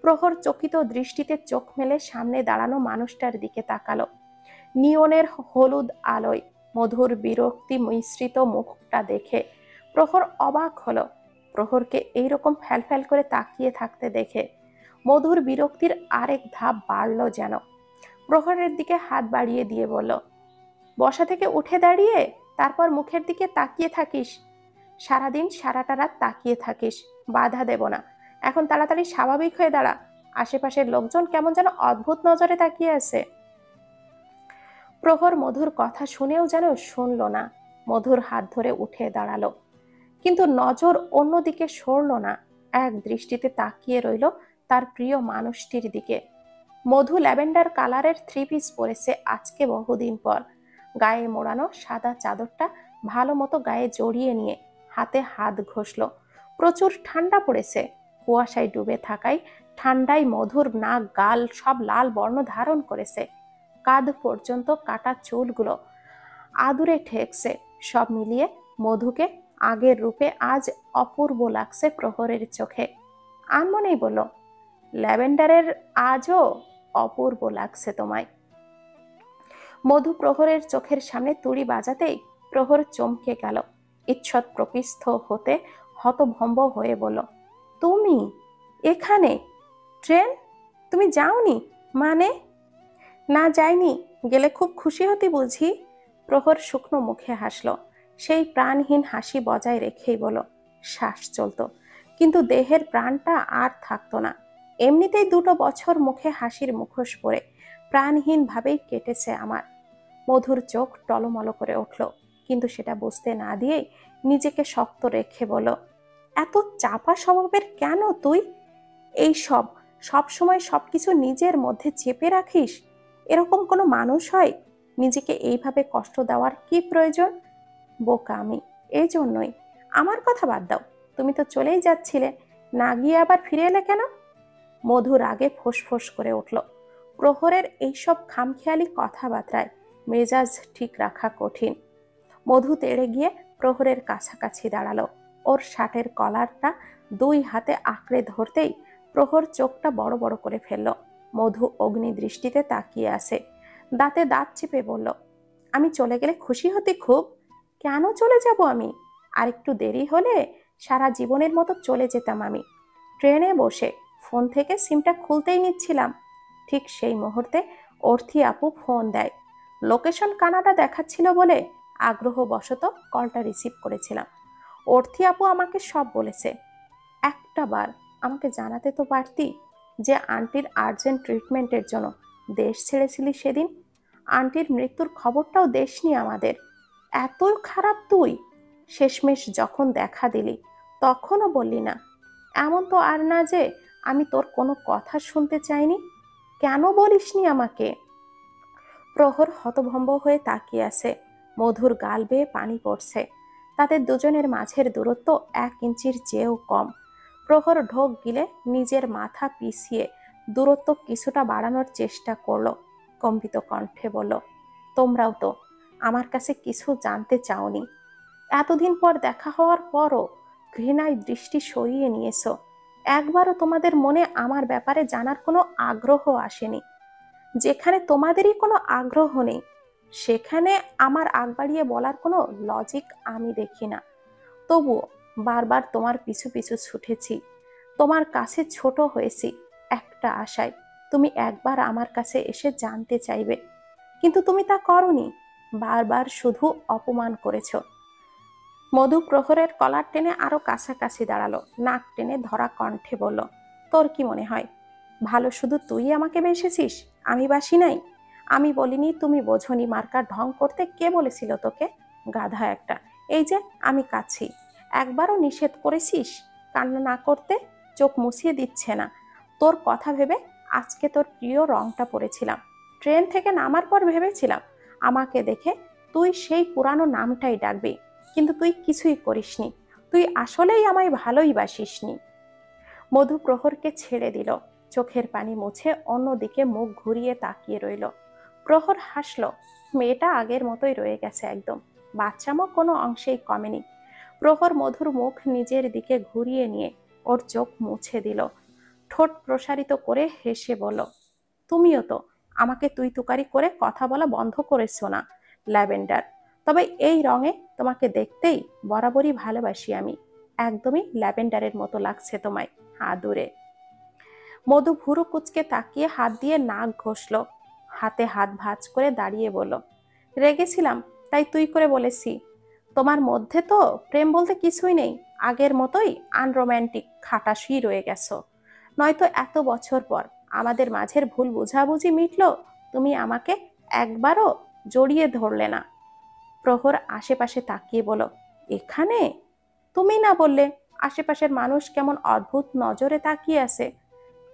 প্রহর চকিত দৃষ্টিতে চোখ মেলে সামনে দাঁড়ানো মানুষটার দিকে তাকালো। নিয়নের হলুদ আলোয় মধুর বিরক্তি মিশ্রিত মুখটা দেখে প্রহর অবাক হলো। প্রহরকে এইরকম ফ্যালফ্যাল করে তাকিয়ে থাকতে দেখে মধুর বিরক্তির আরেক ধাপ বাড়ল যেন। প্রহরের দিকে হাত বাড়িয়ে দিয়ে বলল, বসা থেকে উঠে দাঁড়িয়ে তারপর মুখের দিকে তাকিয়ে থাকিস? সারাদিন সারাটা রাত তাকিয়ে থাকিস, বাধা দেব না। এখন তাড়াতাড়ি স্বাভাবিক হয়ে দাঁড়া। আশেপাশের লোকজন কেমন যেন অদ্ভুত নজরে তাকিয়ে আছে। প্রহর মধুর কথা শুনেও যেন শুনল না। মধুর হাত ধরে উঠে দাঁড়ালো, কিন্তু নজর অন্যদিকে সরল না। এক দৃষ্টিতে তাকিয়ে রইল তার প্রিয় মানুষটির দিকে। মধু ল্যাভেন্ডার কালারের 3 পিস পরেছে আজকে বহুদিন পর। গায়ে মোড়ানো সাদা চাদরটা ভালো মতো গায়ে জড়িয়ে নিয়ে হাতে হাত ঘষল। প্রচুর ঠান্ডা পড়েছে। কুয়াশায় ডুবে থাকায় ঠান্ডায় মধুর নাক গাল সব লাল বর্ণ ধারণ করেছে। কাঁধ পর্যন্ত কাটা চুলগুলো আদুরে ঠেকছে। সব মিলিয়ে মধুকে আগের রূপে আজ অপূর্ব লাগছে প্রহরের চোখে। আনমনেই বলল, ল্যাভেন্ডারের আজও অপূর্ব লাগছে তোমায়। মধু প্রহরের চোখের সামনে তুড়ি বাজাতেই প্রহর চমকে গেল। ঈষৎ প্রপিস্থ হতে হতভম্ব হয়ে বলল, তুমি এখানে? ট্রেন? তুমি যাওনি মানে? না যাইনি, গেলে খুব খুশি হতি বুঝি। প্রহর শুকনো মুখে হাসল। সেই প্রাণহীন হাসি বজায় রেখেই বলল, শ্বাস চলত, কিন্তু দেহের প্রাণটা আর থাকতো না। এমনিতেই 2 বছর মুখে হাসির মুখোশ পরে প্রাণহীন ভাবেই কেটেছে আমার। মধুর চোখ টলমল করে উঠল, কিন্তু সেটা বুঝতে না দিয়েই নিজেকে শক্ত রেখে বলল, এত চাপা স্বভাবের কেন তুই? এই সব সময় সবকিছু নিজের মধ্যে চেপে রাখিস? এরকম কোনো মানুষ হয়? নিজেকে এইভাবে কষ্ট দেওয়ার কি প্রয়োজন? বোকা আমি, এই জন্যই। আমার কথা বাদ দাও, তুমি তো চলেই যাচ্ছিলে, না গিয়ে আবার ফিরে এলে কেন? মধুর আগে ফোঁস করে উঠল। প্রহরের এইসব খামখেয়ালি কথাবার্তায় মেজাজ ঠিক রাখা কঠিন। মধু তেড়ে গিয়ে প্রহরের কাছাকাছি দাঁড়ালো। ওর শার্টের কলারটা 2 হাতে আঁকড়ে ধরতেই প্রহর চোখটা বড় বড় করে ফেলল। মধু অগ্নি দৃষ্টিতে তাকিয়ে আছে। দাঁতে দাঁত চেপে বলল, আমি চলে গেলে খুশি হতি খুব। কেন চলে যাব আমি? আর একটু দেরি হলে সারা জীবনের মতো চলে যেতাম আমি। ট্রেনে বসে ফোন থেকে সিমটা খুলতেই নিচ্ছিলাম, ঠিক সেই মুহূর্তে অর্থি আপু ফোন দেয়। লোকেশন কানাডা দেখাচ্ছিল বলে আগ্রহবশত কলটা রিসিভ করেছিলাম। অর্থি আপু আমাকে সব বলেছে। একটা বার আমাকে জানাতে তো পারতি যে আন্টির আর্জেন্ট ট্রিটমেন্টের জন্য দেশ ছেড়েছিলি সেদিন। আন্টির মৃত্যুর খবরটাও দেশনি আমাদের। এত খারাপ তুই? শেষমেশ যখন দেখা দিলি তখনও বললি না। এমন তো আর না যে আমি তোর কোনো কথা শুনতে চাইনি। কেন বলিসনি আমাকে? প্রহর হতভম্ব হয়ে তাকিয়ে আছে। মধুর গাল বেয়ে পানি পড়ছে। তাদের দুজনের মাঝের দূরত্ব 1 ইঞ্চির চেয়েও কম। প্রহর ঢোক গিলে নিজের মাথা পিছিয়ে দূরত্ব কিছুটা বাড়ানোর চেষ্টা করলো। কম্পিত কণ্ঠে বলল, তোমরাও তো আমার কাছে কিছু জানতে চাওনি। এতদিন পর দেখা হওয়ার পরও ঘৃণায় দৃষ্টি সরিয়ে নিয়েছো। একবারও তোমাদের মনে আমার ব্যাপারে জানার কোনো আগ্রহ আসেনি। যেখানে তোমাদেরই কোনো আগ্রহ নেই সেখানে আমার আগ বাড়িয়ে বলার কোনো লজিক আমি দেখি না। তবুও বারবার তোমার পিছু পিছু ছুটেছি। তোমার কাছে ছোট হয়েছি একটা আশায়, তুমি একবার আমার কাছে এসে জানতে চাইবে। কিন্তু তুমি তা করনি। বারবার শুধু অপমান করেছ। মধু প্রহরের কলার টেনে আরো কাছাকাছি দাঁড়ালো। নাক টেনে ধরা কণ্ঠে বলল, তোর কি মনে হয় ভালো শুধু তুই আমাকে বেসেছিস, আমি বাসি নাই? আমি বলিনি, তুমি বোঝনি। মার্কার ঢং করতে কে বলেছিল তোকে? গাধা একটা। এই যে আমি কাছি, একবারও নিষেধ করেছিস কান্না না করতে? চোখ মুছিয়ে দিচ্ছে না। তোর কথা ভেবে আজকে তোর প্রিয় রংটা পরেছিলাম। ট্রেন থেকে নামার পর ভেবেছিলাম আমাকে দেখে তুই সেই পুরানো নামটাই ডাকবি, কিন্তু তুই কিছুই করিসনি। তুই আসলেই আমায় ভালোই বাসিসনি। মধু প্রহরকে ছেড়ে দিল। চোখের পানি মুছে অন্যদিকে মুখ ঘুরিয়ে তাকিয়ে রইল। প্রহর হাসল। মেয়েটা আগের মতোই রয়ে গেছে একদম। বাচ্চামো কোনো অংশেই কমেনি। প্রহর মধুর মুখ নিজের দিকে ঘুরিয়ে নিয়ে ওর চোখ মুছে দিল। ঠোঁট প্রসারিত করে হেসে বলল, তুমিও তো আমাকে তুই তুকারি করে কথা বলা বন্ধ করেছো না ল্যাভেন্ডার। তবে এই রঙে তোমাকে দেখতেই বরাবরই ভালোবাসি আমি। একদমই ল্যাভেন্ডারের মতো লাগছে তোমায় আদুরে। মধু ভুরু কুচকে তাকিয়ে হাত দিয়ে নাক ঘষল। হাতে হাত ভাঁজ করে দাঁড়িয়ে বলল, রেগেছিলাম তাই তুই করে বলেছি। তোমার মধ্যে তো প্রেম বলতে কিছুই নেই। আগের মতোই আনরোম্যান্টিক খাটাসই রয়ে গেছো। নয়তো এত বছর পর আমাদের মাঝের ভুল বোঝাবুঝি মিটলো, তুমি আমাকে একবারও জড়িয়ে ধরলে না। প্রহর আশেপাশে তাকিয়ে বলো, এখানে? তুমি না বললে আশেপাশের মানুষ কেমন অদ্ভুত নজরে তাকিয়ে আছে?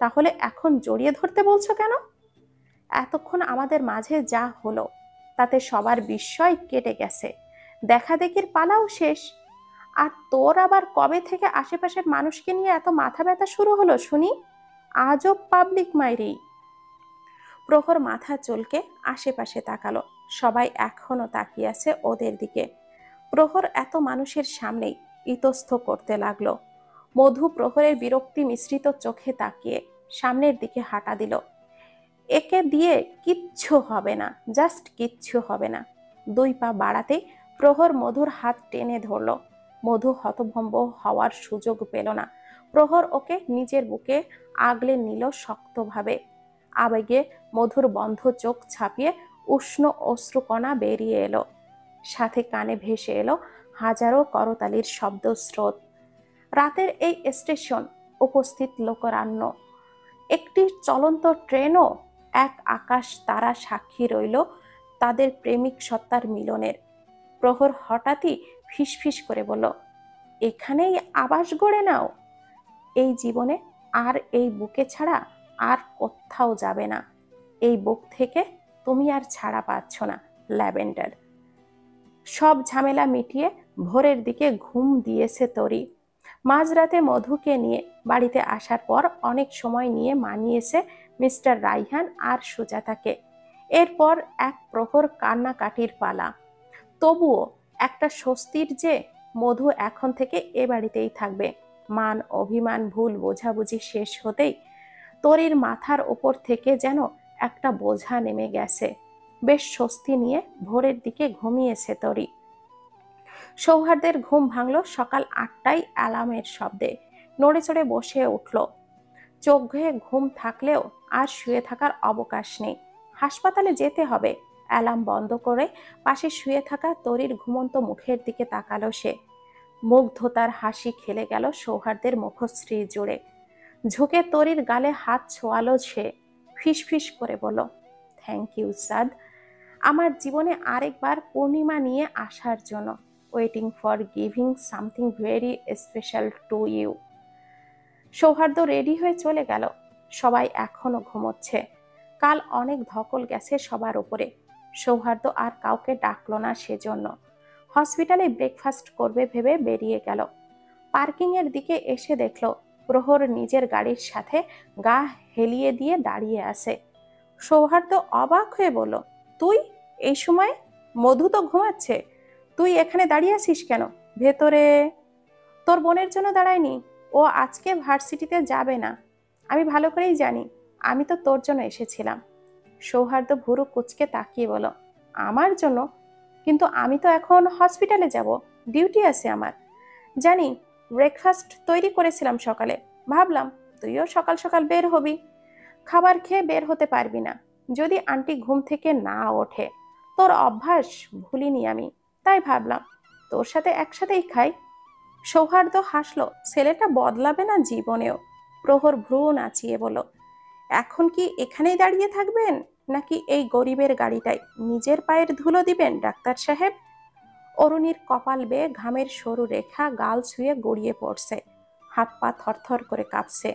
তাহলে এখন জড়িয়ে ধরতে বলছো কেন? এতক্ষণ আমাদের মাঝে যা হলো তাতে সবার বিস্ময় কেটে গেছে। দেখা দেখির পালাও শেষ। আর তোর আবার কবে থেকে আশেপাশের মানুষকে নিয়ে এত মাথা ব্যথা শুরু হলো শুনি? আজব পাবলিক মাইরি। প্রহর মাথা চুলকে আশেপাশে তাকালো। সবাই এখনো তাকিয়ে আছে ওদের দিকে। প্রহর এত মানুষের সামনেই ইতস্থ করতে লাগলো। মধু প্রহরের বিরক্তি মিশ্রিত চোখে তাকিয়ে সামনের দিকে হাঁটা দিল। একে দিয়ে কিচ্ছু হবে না, জাস্ট কিচ্ছু হবে না। 2 পা বাড়াতেই প্রহর মধুর হাত টেনে ধরল। মধু হতভম্ব হওয়ার সুযোগ পেল না। প্রহর ওকে নিজের বুকে আগলে নিল শক্তভাবে। আবেগে মধুর বন্ধ চোখ ছাপিয়ে উষ্ণ অশ্রুকণা বেরিয়ে এলো। সাথে কানে ভেসে এলো হাজারো করতালির শব্দ স্রোত। রাতের এই স্টেশন, উপস্থিত লোকরান্য, একটি চলন্ত ট্রেনও এক আকাশ তারা সাক্ষী রইল তাদের প্রেমিক সত্তার মিলনের। প্রহর হঠাৎই ফিসফিস করে বলল, এখানেই আবাস গড়ে নাও। এই জীবনে আর এই বুকে ছাড়া আর কোথাও যাবে না। এই বুক থেকে তুমি আর ছাড়া পাচ্ছ না ল্যাভেন্ডার। সব ঝামেলা মিটিয়ে ভোরের দিকে ঘুম দিয়েছে তরি। মাঝরাতে মধুকে নিয়ে বাড়িতে আসার পর অনেক সময় নিয়ে মানিয়েছে মিস্টার রাইহান আর সুজাতাকে। এরপর এক প্রহর কান্নাকাটির পালা। তবুও একটা স্বস্তির যে মধু এখন থেকে এ বাড়িতেই থাকবে। মান অভিমান ভুল বোঝাবুঝি শেষ হতেই তরির মাথার ওপর থেকে যেন একটা বোঝা নেমে গেছে। বেশ স্বস্তি নিয়ে ভোরের দিকে ঘুমিয়েছে তরি। সৌহার্দের ঘুম ভাঙল সকাল 8টায় অ্যালার্মের শব্দে। নড়ে চড়ে বসে উঠল। চোখে ঘুম থাকলেও আর শুয়ে থাকার অবকাশ নেই। হাসপাতালে যেতে হবে। অ্যালার্ম বন্ধ করে পাশে শুয়ে থাকা তরির ঘুমন্ত মুখের দিকে তাকালো সে। মুগ্ধতার হাসি খেলে গেল সৌহার্দ্যের মুখশ্রী জুড়ে। ঝুঁকে তরির গালে হাত ছোঁয়ালো সে। ফিসফিস করে বলল, থ্যাংক ইউ সাদ, আমার জীবনে আরেকবার পূর্ণিমা নিয়ে আসার জন্য। Waiting for giving something very special to you. সৌহার্দ্য রেডি হয়ে চলে গেল। সবাই এখনো ঘুমোচ্ছে। কাল অনেক ধকল গেছে সবার উপরে। সৌহার্দ্য আর কাউকে ডাকলো না সেজন্য। হসপিটালে ব্রেকফাস্ট করবে ভেবে বেরিয়ে গেল। পার্কিং এর দিকে এসে দেখল প্রহর নিজের গাড়ির সাথে গা হেলিয়ে দিয়ে দাঁড়িয়ে আছে। সৌহার্দ্য অবাক হয়ে বলল, তুই এই সময়? মধু তো ঘুমাচ্ছে, তুই এখানে দাঁড়িয়ে আছিস কেন? ভেতরে। তোর বোনের জন্য দাঁড়ায়নি, ও আজকে ভার্সিটিতে যাবে না। আমি ভালো করেই জানি, আমি তো তোর জন্য এসেছিলাম। সৌহার্দ্য ভুরু কুচকে তাকিয়ে বলল, আমার জন্য? কিন্তু আমি তো এখন হসপিটালে যাব, ডিউটি আছে আমার। জানি, ব্রেকফাস্ট তৈরি করেছিলাম সকালে, ভাবলাম তুইও সকাল সকাল বের হবি। খাবার খেয়ে বের হতে পারবি না যদি আন্টি ঘুম থেকে না ওঠে। তোর অভ্যাস ভুলিনি আমি, তাই ভাবলাম তোর সাথে একসাথেই খাই। সৌহার্দ্য হাসলো, ছেলেটা বদলাবে না জীবনেও। প্রহর ভ্রু নাচিয়ে বলল, এখন কি এখানেই দাঁড়িয়ে থাকবেন, নাকি এই গরিবের গাড়িটায় নিজের পায়ের ধুলো দিবেন ডাক্তার সাহেব? অরুণীর কপাল বেয়ে ঘামের সরু রেখা গাল ছুঁয়ে গড়িয়ে পড়ছে। হাত পা থরথর করে কাঁপছে।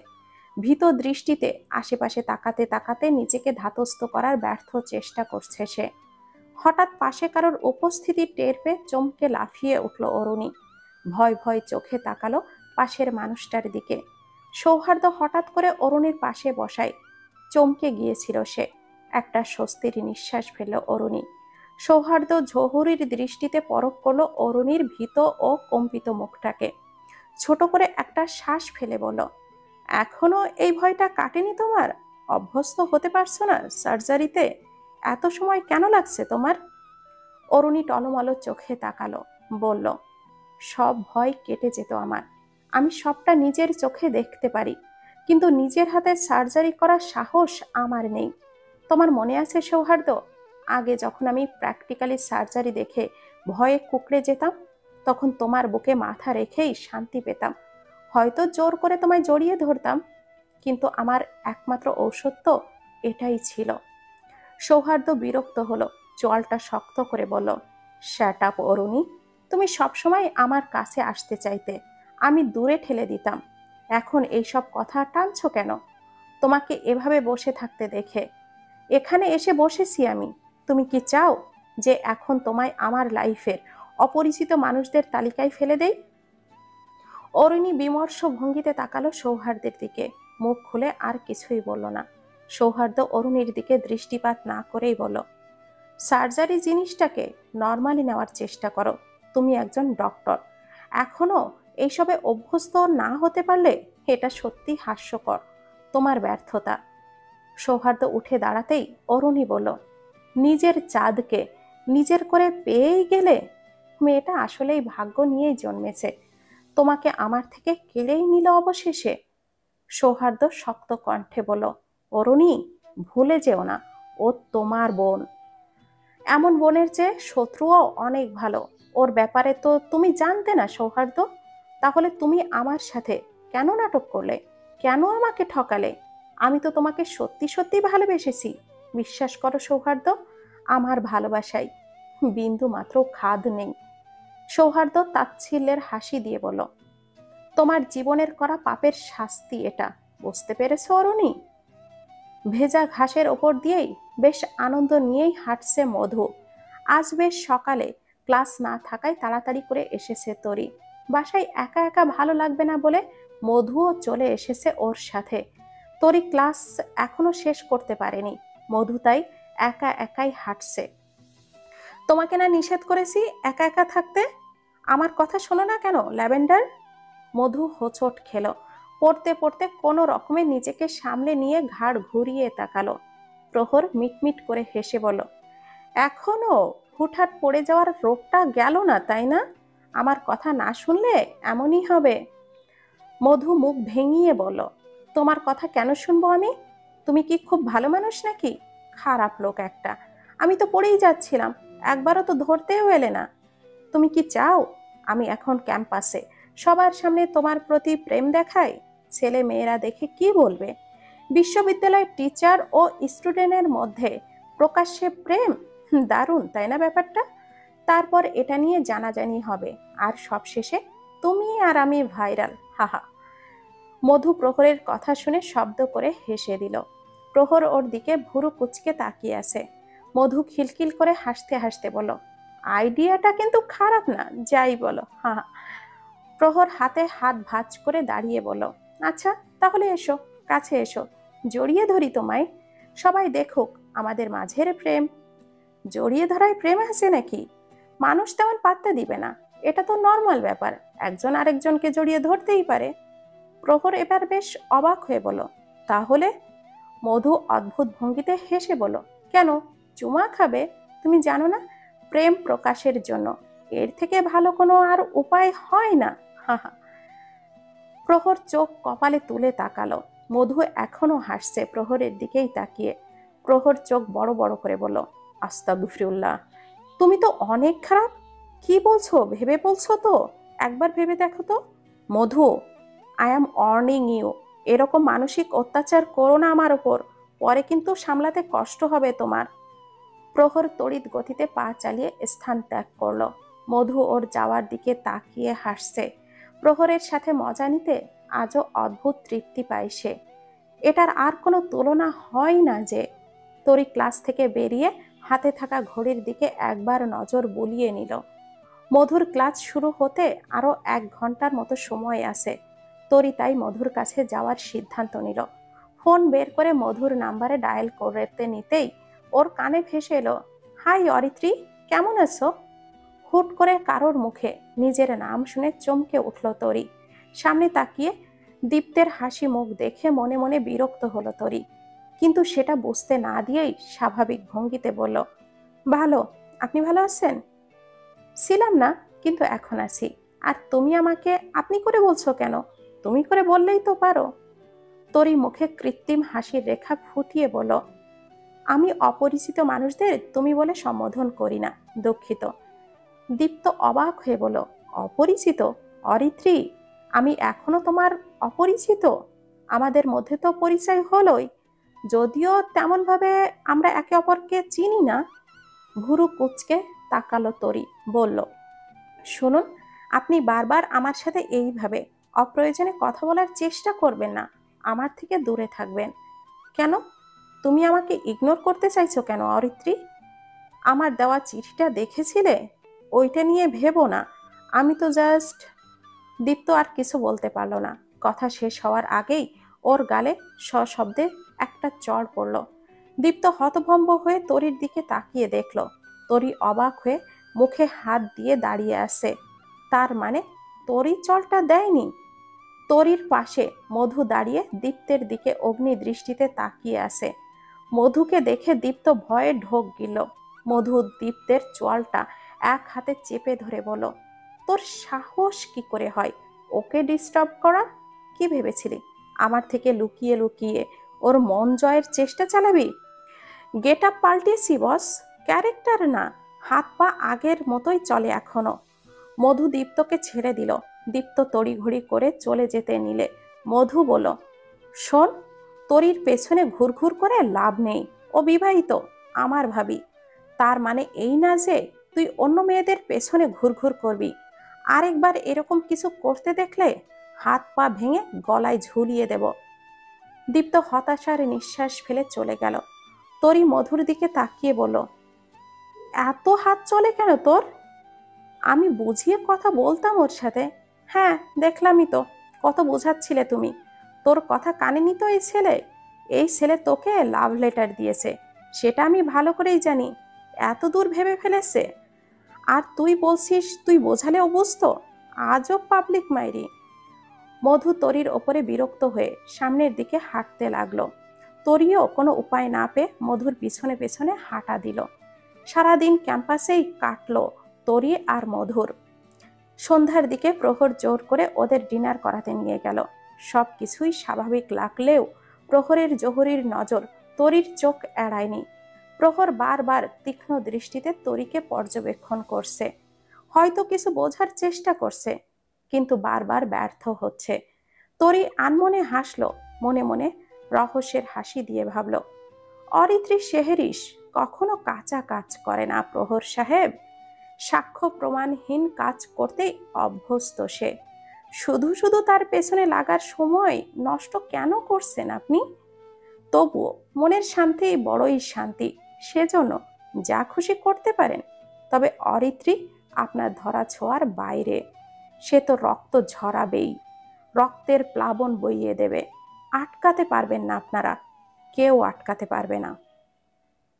ভীত দৃষ্টিতে আশেপাশে তাকাতে তাকাতে নিজেকে ধাতস্থ করার ব্যর্থ চেষ্টা করছে সে। হঠাৎ পাশে কারোর উপস্থিতি টের পেয়ে চমকে লাফিয়ে উঠল অরুণী। ভয় ভয় চোখে তাকালো পাশের মানুষটার দিকে। সৌহার্দ্য হঠাৎ করে অরুণীর পাশে বসায়। চমকে গিয়েছিল সে। একটা স্বস্তির নিঃশ্বাস ফেলল অরুণী। সৌহার্দ্য জহুরির দৃষ্টিতে পরখ করলো অরুণীর ভীত ও কম্পিত মুখটাকে। ছোট করে একটা শ্বাস ফেলে বলল, এখনো এই ভয়টা কাটেনি তোমার? অভ্যস্ত হতে পারছো না সার্জারিতে? এত সময় কেন লাগছে তোমার? অরুণী টলমলো চোখে তাকালো, বলল, সব ভয় কেটে যেত আমার। আমি সবটা নিজের চোখে দেখতে পারি, কিন্তু নিজের হাতে সার্জারি করার সাহস আমার নেই। তোমার মনে আছে সৌহার্দ্য, আগে যখন আমি প্র্যাকটিক্যালি সার্জারি দেখে ভয়ে কুঁকড়ে যেতাম, তখন তোমার বুকে মাথা রেখেই শান্তি পেতাম। হয়তো জোর করে তোমায় জড়িয়ে ধরতাম, কিন্তু আমার একমাত্র ঔষধ তো এটাই ছিল। সৌহার্দ্য বিরক্ত হলো, চোয়ালটা শক্ত করে বলল, শ্যাট আপ অরুণী, তুমি সবসময় আমার কাছে আসতে চাইতে, আমি দূরে ঠেলে দিতাম। এখন এইসব কথা টানছো কেন? তোমাকে এভাবে বসে থাকতে দেখে এখানে এসে বসেছি আমি। তুমি কি চাও যে এখন তোমায় আমার লাইফের অপরিচিত মানুষদের তালিকায় ফেলে দেই? অরুণী বিমর্ষ ভঙ্গিতে তাকালো সৌহার্দ্যের দিকে। মুখ খুলে আর কিছুই বলল না। সৌহার্দ্য অরুণীর দিকে দৃষ্টিপাত না করেই বলল, সার্জারি জিনিসটাকে নর্মালি নেওয়ার চেষ্টা করো। তুমি একজন ডক্টর, এখনো এইসবে অভ্যস্ত না হতে পারলে এটা সত্যি হাস্যকর, তোমার ব্যর্থতা। সৌহার্দ্য উঠে দাঁড়াতেই অরুণী বলল, নিজের চাঁদকে নিজের করে পেয়েই গেলে? মেয়েটা আসলেই ভাগ্য নিয়েই জন্মেছে, তোমাকে আমার থেকে কেড়েই নিল অবশেষে। সৌহার্দ্য শক্ত কণ্ঠে বলল, অরুণী, ভুলে যেও না, ও তোমার বোন। এমন বোনের চেয়ে শত্রুও অনেক ভালো। ওর ব্যাপারে তো তুমি জানতে না সৌহার্দ্য? তাহলে তুমি আমার সাথে কেন নাটক করলে? কেন আমাকে ঠকালে? আমি তো তোমাকে সত্যি সত্যি ভালোবেসেছি। বিশ্বাস করো সৌহার্দ্য, আমার ভালোবাসায় বিন্দু মাত্র খাদ নেই। সৌহার্দ্য তাচ্ছিল্যের হাসি দিয়ে বলল, তোমার জীবনের করা পাপের শাস্তি এটা, বুঝতে পেরেছো অরুণী? ভেজা ঘাসের ওপর দিয়েই বেশ আনন্দ নিয়েই হাঁটছে মধু। আজ বেশ সকালে, ক্লাস না থাকায় তাড়াতাড়ি করে এসেছে তরি। বাসায় একা একা ভালো লাগবে না বলে মধুও চলে এসেছে ওর সাথে। তরি ক্লাস এখনো শেষ করতে পারেনি, মধু তাই একা একাই হাঁটছে। তোমাকে না নিষেধ করেছি একা একা থাকতে? আমার কথা শোনো না কেন ল্যাভেন্ডার? মধু হোঁচট খেলো। পড়তে পড়তে কোনো রকমে নিজেকে সামলে নিয়ে ঘাড় ঘুরিয়ে তাকালো। প্রহর মিটমিট করে হেসে বলল, এখনো হুটহাট পড়ে যাওয়ার রোগটা গেল না তাই না? আমার কথা না শুনলে এমনই হবে। মধু মুখ ভেঙিয়ে বলল, তোমার কথা কেন শুনবো আমি? তুমি কি খুব ভালো মানুষ নাকি? খারাপ লোক একটা। আমি তো পড়েই যাচ্ছিলাম, একবারও তো ধরতেও এলে না। তুমি কি চাও আমি এখন ক্যাম্পাসে সবার সামনে তোমার প্রতি প্রেম দেখাই? ছেলে মেয়েরা দেখে কি বলবে? বিশ্ববিদ্যালয়ের টিচার ও স্টুডেন্টের মধ্যে প্রকাশ্যে প্রেম, দারুণ তাই না ব্যাপারটা? তারপর এটা নিয়ে জানাজানি হবে, আর সবশেষে তুমি আর আমি ভাইরাল, হাহা। মধু প্রহরের কথা শুনে শব্দ করে হেসে দিল। প্রহর ওর দিকে ভুরু কুচকে তাকিয়ে আছে। মধু খিলখিল করে হাসতে হাসতে বলল, আইডিয়াটা কিন্তু খারাপ না, যাই বলো, হা। প্রহর হাতে হাত ভাঁজ করে দাঁড়িয়ে বলল, আচ্ছা তাহলে এসো, কাছে এসো, জড়িয়ে ধরি তোমায়, সবাই দেখুক আমাদের মাঝের প্রেম। জড়িয়ে ধরায় প্রেম আছে নাকি? মানুষ তেমন পাত্তা দিবে না, এটা তো নর্মাল ব্যাপার, একজন আরেকজনকে জড়িয়ে ধরতেই পারে। প্রহর এবার বেশ অবাক হয়ে বলল, তাহলে? মধু অদ্ভুত ভঙ্গিতে হেসে বলল, কেন, চুমা খাবে? তুমি জানো না, প্রেম প্রকাশের জন্য এর থেকে ভালো কোনো আর উপায় হয় না, হাহা। প্রহর চোখ কপালে তুলে তাকালো। মধু এখনো হাসছে প্রহরের দিকেই তাকিয়ে। প্রহর চোখ বড় বড় করে বলল, আস্তাগফিরুল্লাহ, তুমি তো অনেক খারাপ। কি বলছো, ভেবে বলছো তো? একবার ভেবে দেখো তো। মধু, আই অ্যাম ওয়ার্নিং ইউ, এরকম মানসিক অত্যাচার করো না আমার ওপর, পরে কিন্তু সামলাতে কষ্ট হবে তোমার। প্রহর তড়িৎ গতিতে পা চালিয়ে স্থান ত্যাগ করলো। মধু ওর যাওয়ার দিকে তাকিয়ে হাসছে। প্রহরের সাথে মজা নিতে আজও অদ্ভুত তৃপ্তি পায় সে। এটার আর কোনো তুলনা হয় না যে। তরি ক্লাস থেকে বেরিয়ে হাতে থাকা ঘড়ির দিকে একবার নজর বুলিয়ে নিল। মধুর ক্লাস শুরু হতে আরো 1 ঘন্টার মতো সময় আছে। তরি তাই মধুর কাছে যাওয়ার সিদ্ধান্ত নিল। ফোন বের করে মধুর নাম্বারে ডায়াল করতে নিতেই ওর কানে ভেসে এলো, হাই অরিত্রী, কেমন আছো? হুট করে কারোর মুখে নিজের নাম শুনে চমকে উঠল তরি। সামনে তাকিয়ে দীপ্তের হাসি মুখ দেখে মনে মনে বিরক্ত হলো তরি, কিন্তু সেটা বুঝতে না দিয়েই স্বাভাবিক ভঙ্গিতে বলল, ভালো, আপনি ভালো আছেন? ছিলাম না, কিন্তু এখন আছি। আর তুমি আমাকে আপনি করে বলছো কেন? তুমি করে বললেই তো পারো। তরি মুখে কৃত্রিম হাসির রেখা ফুটিয়ে বলল, আমি অপরিচিত মানুষদের তুমি বলে সম্বোধন করি না, দুঃখিত। দীপ্ত অবাক হয়ে বলল, অপরিচিত? অরিত্রী, আমি এখনো তোমার অপরিচিত? আমাদের মধ্যে তো পরিচয় হলোই, যদিও তেমন ভাবে আমরা একে অপরকে চিনি না। ভুরু কুঁচকে তাকালো তরি, বলল, শুনুন, আপনি বারবার আমার সাথে এইভাবে অপ্রয়োজনে কথা বলার চেষ্টা করবেন না, আমার থেকে দূরে থাকবেন। কেন, তুমি আমাকে ইগনোর করতে চাইছো কেন অরিত্রী? আমার দেওয়া চিঠিটা দেখেছিলে? ওইটা নিয়ে ভেবো না, আমি তো জাস্ট। দীপ্ত আর কিছু বলতে পারল না। কথা শেষ হওয়ার আগেই ওর গালে সশব্দে একটা চড় পড়ল। দীপ্ত হতভম্ব হয়ে তরির দিকে তাকিয়ে দেখল, তরি অবাক হয়ে মুখে হাত দিয়ে দাঁড়িয়ে আছে। তার মানে তরি চড়টা দেয়নি। তরির পাশে মধু দাঁড়িয়ে দীপ্তের দিকে অগ্নি দৃষ্টিতে তাকিয়ে আছে। মধুকে দেখে দীপ্ত ভয়ে ঢোক গিল। মধু দীপ্তের চোয়ালটা এক হাতে চেপে ধরে বলল, তোর সাহস কি করে হয় ওকে ডিস্টার্ব করার? কি ভেবেছিলি আমার থেকে লুকিয়ে লুকিয়ে ওর মন জয়ের চেষ্টা চালাবি? গেট আপ পাল্টিয়েছি বস, ক্যারেক্টার না। হাত পা আগের মতোই চলে এখনো। মধু দীপ্তকে ছেড়ে দিল। দীপ্ত তড়িঘড়ি করে চলে যেতে নিলে মধু বলল, শোন, তরির পেছনে ঘুরঘুর করে লাভ নেই, ও বিবাহিত, আমার ভাবি। তার মানে এই না যে তুই অন্য মেয়েদের পেছনে ঘুরঘুর করবি। আরেকবার এরকম কিছু করতে দেখলে হাত পা ভেঙে গলায় ঝুলিয়ে দেব। দীপ্ত হতাশার নিঃশ্বাস ফেলে চলে গেল। তরি মধুর দিকে তাকিয়ে বলল, এত হাত চলে কেন তোর? আমি বুঝিয়ে কথা বলতাম ওর সাথে। হ্যাঁ, দেখলামই তো, কত বোঝাচ্ছিলে তুমি। তোর কথা কানে নিত এই ছেলে। এই ছেলে তোকে লাভ লেটার দিয়েছে, সেটা আমি ভালো করেই জানি। এত দূর ভেবে ফেলেছে, আর তুই বলছিস তুই বোঝালে ও বুঝতো? আজব পাবলিক মাইরি। মধু তরির ওপরে বিরক্ত হয়ে সামনের দিকে হাঁটতে লাগলো। তরিও কোনো উপায় না পেয়ে মধুর পিছনে পেছনে হাঁটা দিল। সারাদিন ক্যাম্পাসেই কাটলো তরি আর মধুর। সন্ধ্যার দিকে প্রহর জোর করে ওদের ডিনার করাতে নিয়ে গেল। সব কিছুই স্বাভাবিক লাগলেও প্রহরের জহুরির নজর তরির চোখ এড়ায়নি। প্রহর বারবার তীক্ষ্ণ দৃষ্টিতে তরিকে পর্যবেক্ষণ করছে। হয়তো কিছু বোঝার চেষ্টা করছে, কিন্তু বারবার ব্যর্থ হচ্ছে। তরি আনমনে হাসলো, মনে মনে রহস্যের হাসি দিয়ে ভাবল, অরিত্রি সেহেরিস কখনো কাঁচা কাজ করে না প্রহর সাহেব। সাক্ষ্য প্রমাণহীন কাজ করতেই অভ্যস্ত সে। শুধু শুধু তার পেছনে লাগার সময় নষ্ট কেন করছেন আপনি? তবুও মনের শান্তি বড়ই শান্তি, সেজন্য যা খুশি করতে পারেন। তবে অরিত্রি আপনার ধরা ছোঁয়ার বাইরে। সে তো রক্ত ঝরাবেই, রক্তের প্লাবন বইয়ে দেবে। আটকাতে পারবেন না আপনারা, কেউ আটকাতে পারবে না।